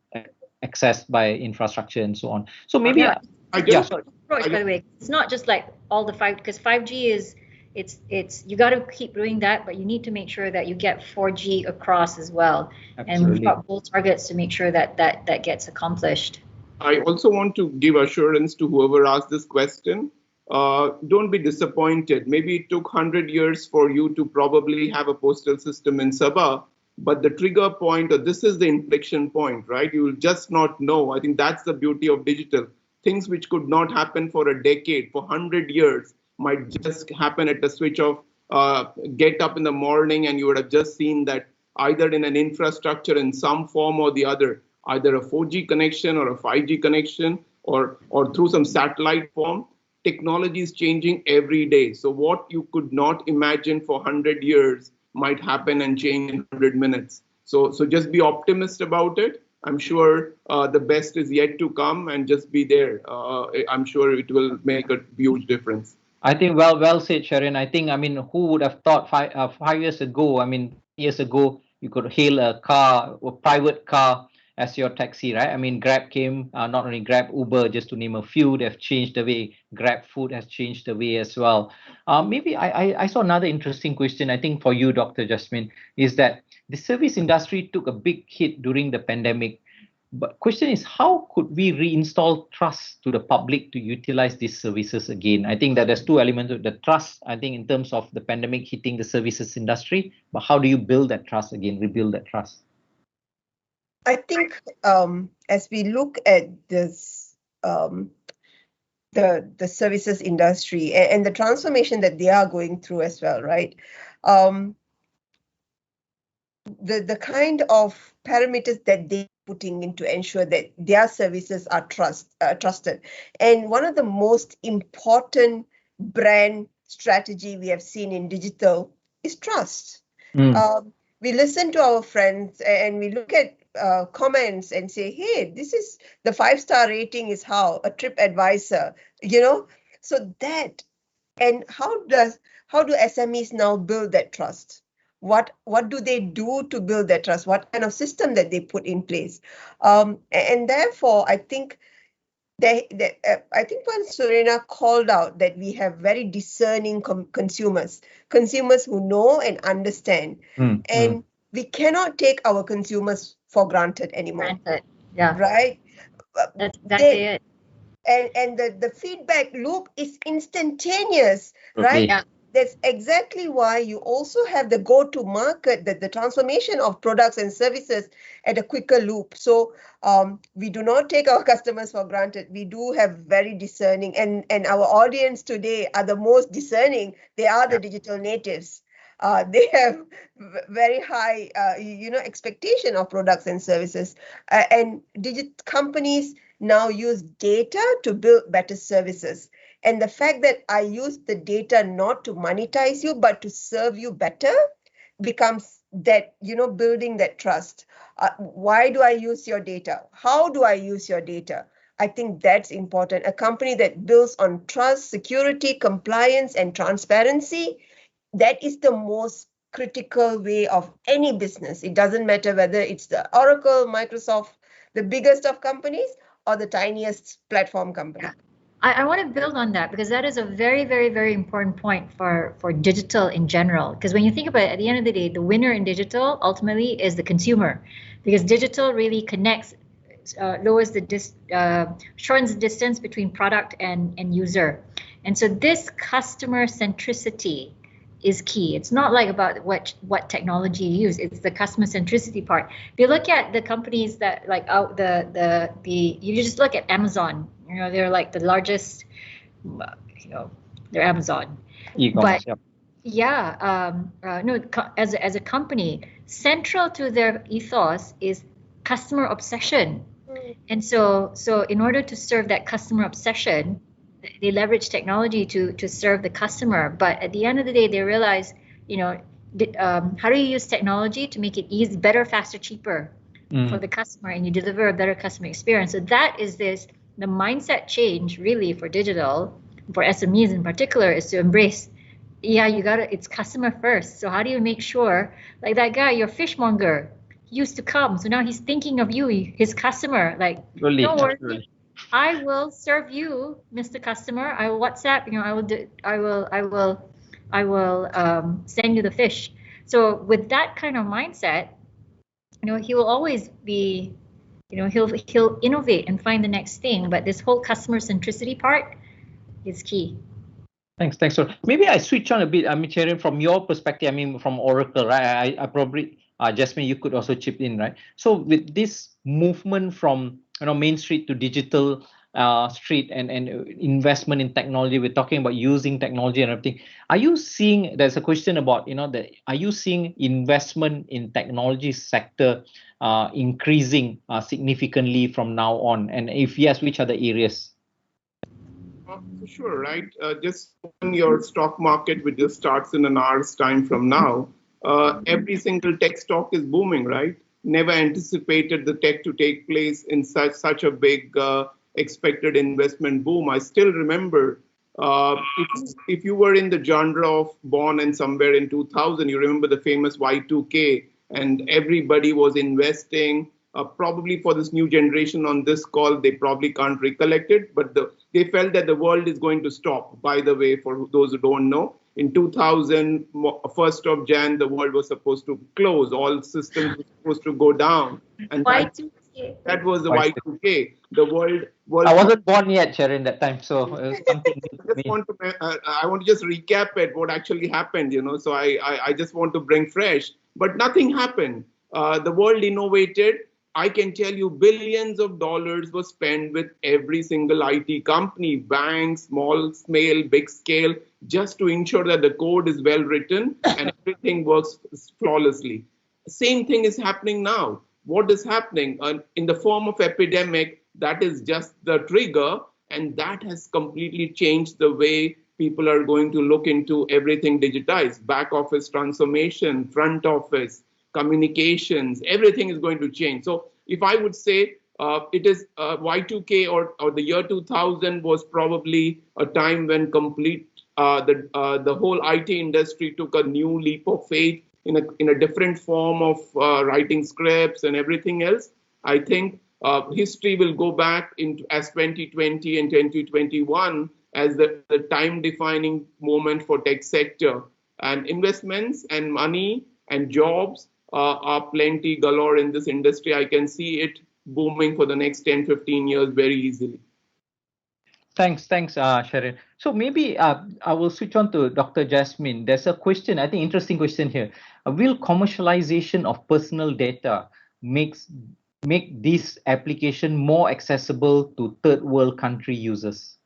accessed by infrastructure and so on. So maybe by the way, it's not just like all the 5G, because 5G is it's you got to keep doing that, but you need to make sure that you get 4G across as well. Absolutely. And we've got bold targets to make sure that gets accomplished. I also want to give assurance to whoever asked this question. Don't be disappointed. Maybe it took 100 years for you to probably have a postal system in Sabah, but the trigger point, or this is the inflection point, right? You will just not know. I think that's the beauty of digital. Things which could not happen for a decade, for 100 years, might just happen at the switch of get up in the morning, and you would have just seen that either in an infrastructure in some form or the other, either a 4G connection or a 5G connection, or through some satellite form. Technology is changing every day. So what you could not imagine for 100 years might happen and change in 100 minutes. So just be optimistic about it. I'm sure the best is yet to come, and just be there. I'm sure it will make a huge difference. I think well said, Sharon. Who would have thought 5 years ago, years ago, you could hail a private car as your taxi, right? Grab came, not only Grab, Uber, just to name a few. They've changed the way. Grab Food has changed the way as well. Maybe I saw another interesting question, I think for you, Dr. Jasmine, is that the service industry took a big hit during the pandemic. But question is, how could we reinstall trust to the public to utilize these services again? I think that there's two elements of the trust, I think, in terms of the pandemic hitting the services industry, but how do you build that trust again, rebuild that trust? I think as we look at this, the services industry and the transformation that they are going through as well, right? The kind of parameters that they're putting in to ensure that their services are trusted. And one of the most important brand strategy we have seen in digital is trust. We listen to our friends and we look at comments and say, hey, this is the 5-star rating is how a trip advisor, so that, and how do SMEs now build that trust? What do they do to build that trust? What kind of system that they put in place? And therefore, I think I think when Serena called out that we have very discerning consumers who know and understand, and we cannot take our consumers for granted anymore. Yeah. Right? That's exactly it. And the feedback loop is instantaneous, right? Yeah. That's exactly why you also have the go-to market, the transformation of products and services at a quicker loop. So we do not take our customers for granted. We do have very discerning, and our audience today are the most discerning. They are the digital natives. They have very high, expectation of products and services. And companies now use data to build better services. And the fact that I use the data not to monetize you, but to serve you better becomes that, building that trust. Why do I use your data? How do I use your data? I think that's important. A company that builds on trust, security, compliance, and transparency, that is the most critical way of any business. It doesn't matter whether it's the Oracle, Microsoft, the biggest of companies, or the tiniest platform company. Yeah. I want to build on that because that is a very, very, very important point for digital in general. Because when you think about it, at the end of the day, the winner in digital ultimately is the consumer, because digital really connects, shortens the distance between product and user. And so this customer centricity is key. It's not like about what technology you use. It's the customer centricity part. If you look at the companies that like out you just look at Amazon. They're like the largest. They're Amazon. E-commerce, but as a company, central to their ethos is customer obsession. And so in order to serve that customer obsession, they leverage technology to serve the customer. But at the end of the day, they realize, how do you use technology to make it easy, better, faster, cheaper for the customer, and you deliver a better customer experience. So that is the mindset change really for digital, for SMEs in particular, is to embrace, it's customer first. So how do you make sure, like that guy, your fishmonger, used to come, so now he's thinking of you, his customer, like, really, don't worry. really. I will serve you, Mr. Customer. I will WhatsApp. I will send you the fish. So with that kind of mindset, he will always be, he'll innovate and find the next thing. But this whole customer centricity part is key. Thanks. So maybe I switch on a bit. Sharon, from your perspective, from Oracle, right? I probably, Jasmine, you could also chip in, right? So with this movement from Main Street to digital street and investment in technology, we're talking about using technology and everything. Are you seeing? There's a question about are you seeing investment in technology sector increasing significantly from now on? And if yes, which are the areas? For sure, right? Just on your stock market, which just starts in an hour's time from now, every single tech stock is booming, right? Never anticipated the tech to take place in such a big expected investment boom. I still remember, if you were in the genre of born and somewhere in 2000, you remember the famous Y2K, and everybody was investing. Probably for this new generation on this call, they probably can't recollect it, but they felt that the world is going to stop. By the way, for those who don't know, in 2000, 1st of Jan, the world was supposed to close. All systems were supposed to go down. And That was the Quite Y2K. The world. I wasn't born yet, Sharon, that time, so it was something new to me. I want to just recap it, what actually happened, So I just want to bring fresh, but nothing happened. The world innovated. I can tell you billions of dollars were spent with every single IT company, banks, small scale, big scale, just to ensure that the code is well written and everything works flawlessly. Same thing is happening now. What is happening in the form of epidemic? That is just the trigger, and that has completely changed the way people are going to look into everything digitized. Back office transformation, front office, communications, everything is going to change. So if I would say it is Y2K or the year 2000 was probably a time when the whole IT industry took a new leap of faith in a different form of writing scripts and everything else. I think history will go back into as 2020 and 2021 as the time-defining moment for tech sector. And investments and money and jobs are plenty galore in this industry. I can see it booming for the next 10, 15 years very easily. Thanks, Sharon. So maybe I will switch on to Dr. Jasmine. There's a question, I think interesting question here. Will commercialization of personal data make this application more accessible to third world country users?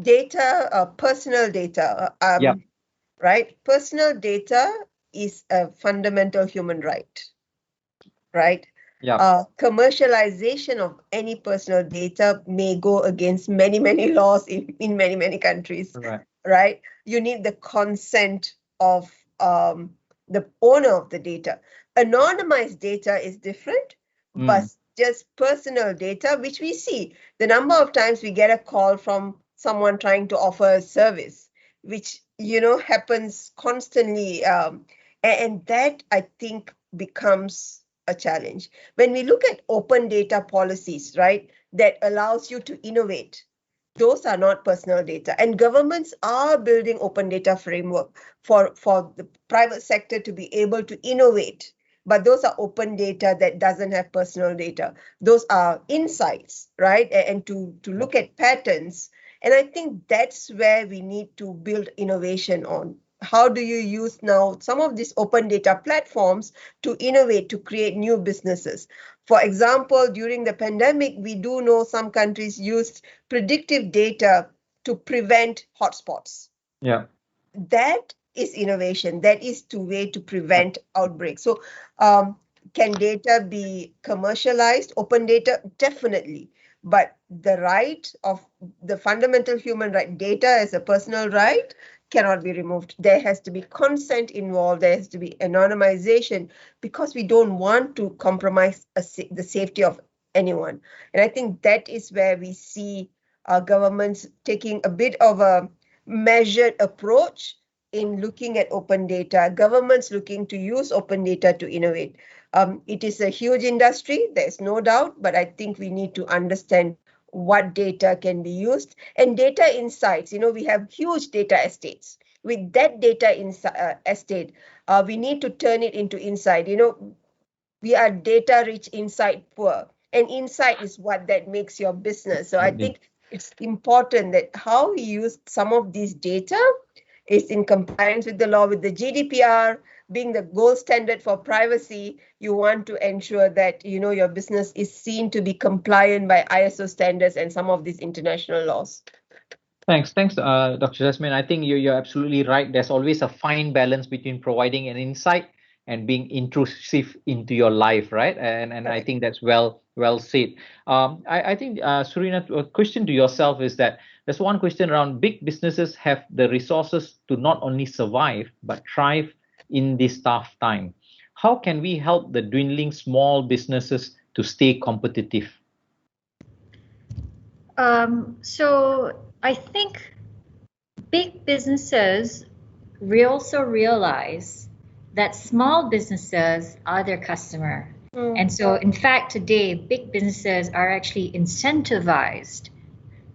Data, personal data, Yeah. right? Personal data is a fundamental human right, right? Yeah. Commercialization of any personal data may go against many, many laws in many, many countries, right? You need the consent of the owner of the data. Anonymized data is different, but just personal data, which we see. The number of times we get a call from someone trying to offer a service, which, happens constantly. And that, I think, becomes a challenge. When we look at open data policies, right, that allows you to innovate, those are not personal data. And governments are building open data framework for the private sector to be able to innovate. But those are open data that doesn't have personal data. Those are insights, right? And to look at patterns. And I think that's where we need to build innovation on. How do you use now some of these open data platforms to innovate, to create new businesses? For example, during the pandemic, we do know some countries used predictive data to prevent hotspots. Yeah. That is innovation. That is the way to prevent outbreaks. So can data be commercialized? Open data, definitely. But the right of the fundamental human right, data as a personal right, cannot be removed. There has to be consent involved. There has to be anonymization, because we don't want to compromise the safety of anyone. And I think that is where we see governments taking a bit of a measured approach in looking at open data, governments looking to use open data to innovate. It is a huge industry, there's no doubt, but I think we need to understand what data can be used. And data insights, we have huge data estates. With that data estate, we need to turn it into insight. We are data rich, insight poor. And insight is what that makes your business. So I think it's important that how we use some of these data is in compliance with the law, with the GDPR being the gold standard for privacy. You want to ensure that your business is seen to be compliant by ISO standards and some of these international laws. Thanks, Dr. Jasmine. I think you're absolutely right. There's always a fine balance between providing an insight and being intrusive into your life, right? And I think that's well said. I think, Surina, a question to yourself is that there's one question around big businesses have the resources to not only survive, but thrive in this tough time. How can we help the dwindling small businesses to stay competitive? So I think big businesses also realize that small businesses are their customer. And so, in fact, today, big businesses are actually incentivized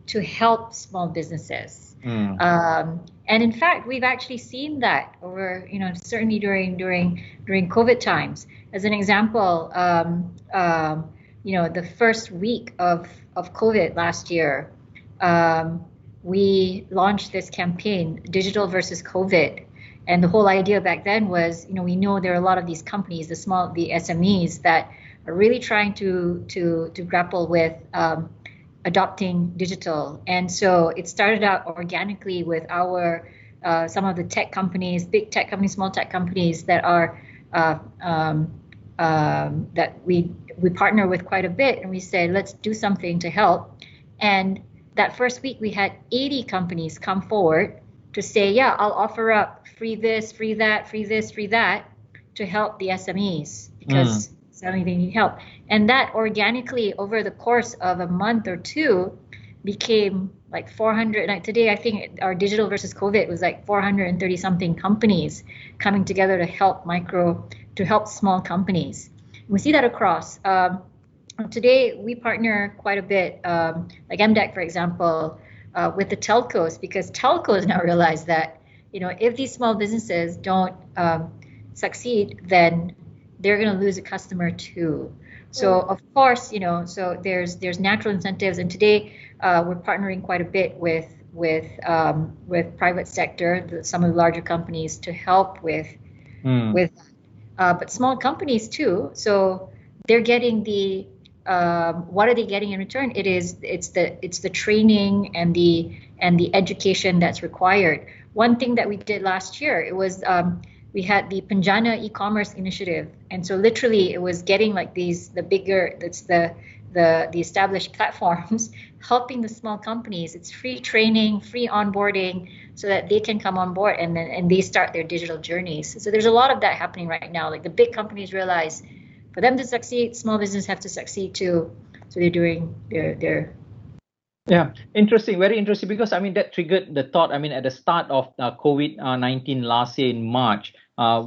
to help small businesses. And in fact, we've actually seen that over, certainly during COVID times. As an example, the first week of COVID last year, we launched this campaign, Digital versus COVID. And the whole idea back then was, we know there are a lot of these companies, the SMEs, that are really trying to grapple with adopting digital. And so it started out organically with our some of the tech companies, big tech companies, small tech companies that are that we partner with quite a bit, and we said, let's do something to help. And that first week we had 80 companies come forward to say, yeah, I'll offer up free this, free that, free this, free that, to help the SMEs because suddenly they need help. And that organically over the course of a month or two became like 400. Like today, I think our digital versus COVID was like 430 something companies coming together to help small companies. We see that across. Today, we partner quite a bit, like MDEC, for example, with the telcos, because telcos now realize that, if these small businesses don't succeed, then they're going to lose a customer too. So of course, so there's natural incentives, and today we're partnering quite a bit with private sector, some of the larger companies, to help with but small companies too. So they're getting the what are they getting in return? It's the training and the education that's required. One thing that we did last year, it was we had the Panjana e-commerce initiative, and so literally it was getting like the established platforms helping the small companies. It's free training, free onboarding, so that they can come on board and they start their digital journeys. So there's a lot of that happening right now. Like the big companies realize, for them to succeed, small business have to succeed too. So they're doing their Yeah, interesting, very interesting, because that triggered the thought. At the start of COVID-19 last year in March,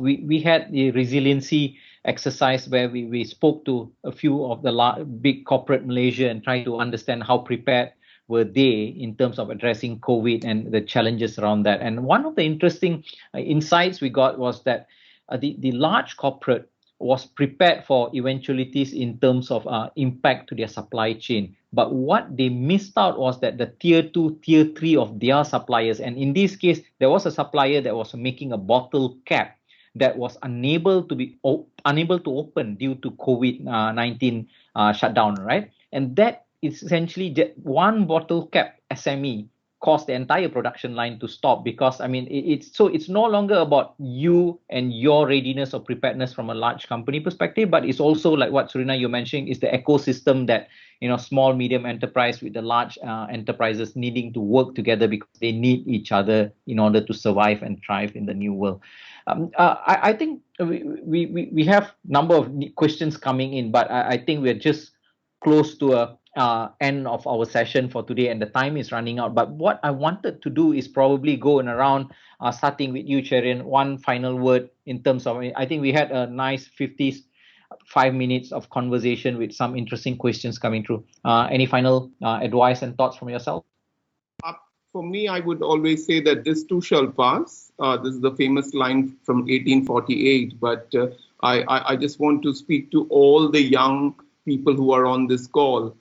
we had the resiliency exercise where we spoke to a few of the big corporate Malaysia and tried to understand how prepared were they in terms of addressing COVID and the challenges around that. And one of the interesting insights we got was that the large corporate was prepared for eventualities in terms of impact to their supply chain. But what they missed out was that the tier 2, tier 3 of their suppliers, and in this case, there was a supplier that was making a bottle cap that was unable to open due to COVID-19 shutdown, right? And that is essentially one bottle cap SME caused the entire production line to stop, because it's no longer about you and your readiness or preparedness from a large company perspective, but it's also like what Surina you're mentioning is the ecosystem that small medium enterprise with the large enterprises needing to work together because they need each other in order to survive and thrive in the new world. I think we have number of questions coming in, but I think we're just close to a end of our session for today, and the time is running out. But what I wanted to do is probably go in around, starting with you, Sharon, one final word in terms of, I think we had a nice 55 minutes of conversation with some interesting questions coming through. Any final advice and thoughts from yourself? For me, I would always say that this too shall pass. This is the famous line from 1848, but I just want to speak to all the young people who are on this call.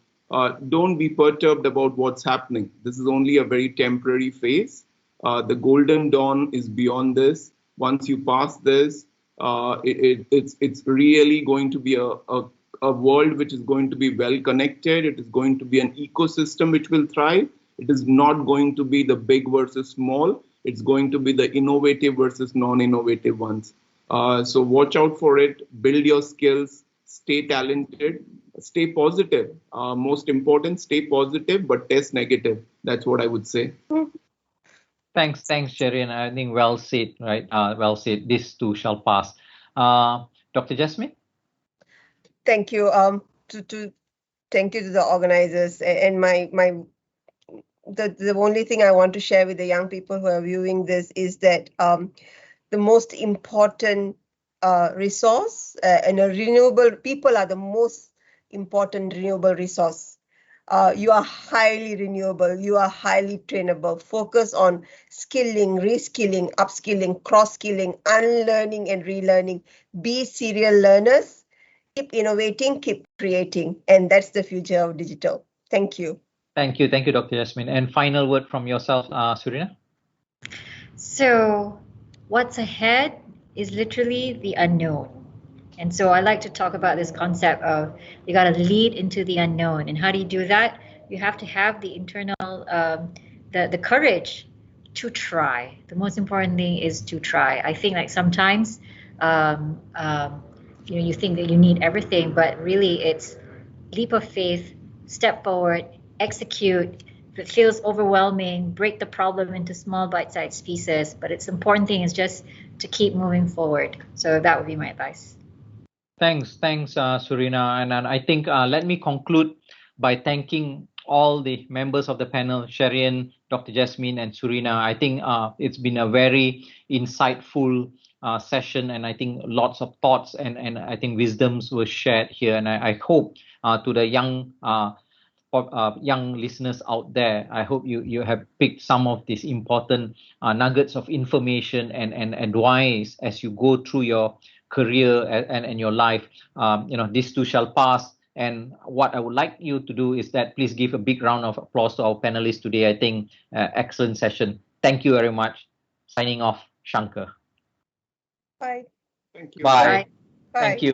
Don't be perturbed about what's happening. This is only a very temporary phase. The golden dawn is beyond this. Once you pass this, it's really going to be a world which is going to be well connected. It is going to be an ecosystem which will thrive. It is not going to be the big versus small. It's going to be the innovative versus non-innovative ones. So watch out for it. Build your skills. Stay talented. Stay positive. Most important, stay positive, but test negative. That's what I would say. Thanks, Sharon. I think well said, right? Well said. This too shall pass. Dr. Jasmine? Thank you. Thank you to the organizers. And the only thing I want to share with the young people who are viewing this is that the most important resource and a renewable people are the most important renewable resource. You are highly renewable. You are highly trainable. Focus on skilling, reskilling, upskilling, cross-skilling, unlearning and relearning. Be serial learners. Keep innovating, keep creating. And that's the future of digital. Thank you. Thank you, Dr. Jasmine. And final word from yourself, Surina. So, what's ahead is literally the unknown. And so I like to talk about this concept of you got to lead into the unknown. And how do you do that? You have to have the internal, the courage to try. The most important thing is to try. I think like sometimes, you think that you need everything, but really it's leap of faith, step forward, execute. If it feels overwhelming, break the problem into small bite-sized pieces. But it's important thing is just to keep moving forward. So that would be my advice. Thanks, Surina. And I think let me conclude by thanking all the members of the panel, Sharon, Dr. Jasmine, and Surina. I think it's been a very insightful session, and I think lots of thoughts and I think wisdoms were shared here. And I hope to the young listeners out there, I hope you have picked some of these important nuggets of information and advice as you go through your career and your life. This too shall pass. And what I would like you to do is that please give a big round of applause to our panelists today. I think excellent session. Thank you very much. Signing off, Shankar. Bye. Thank you. Bye. Bye. Thank you.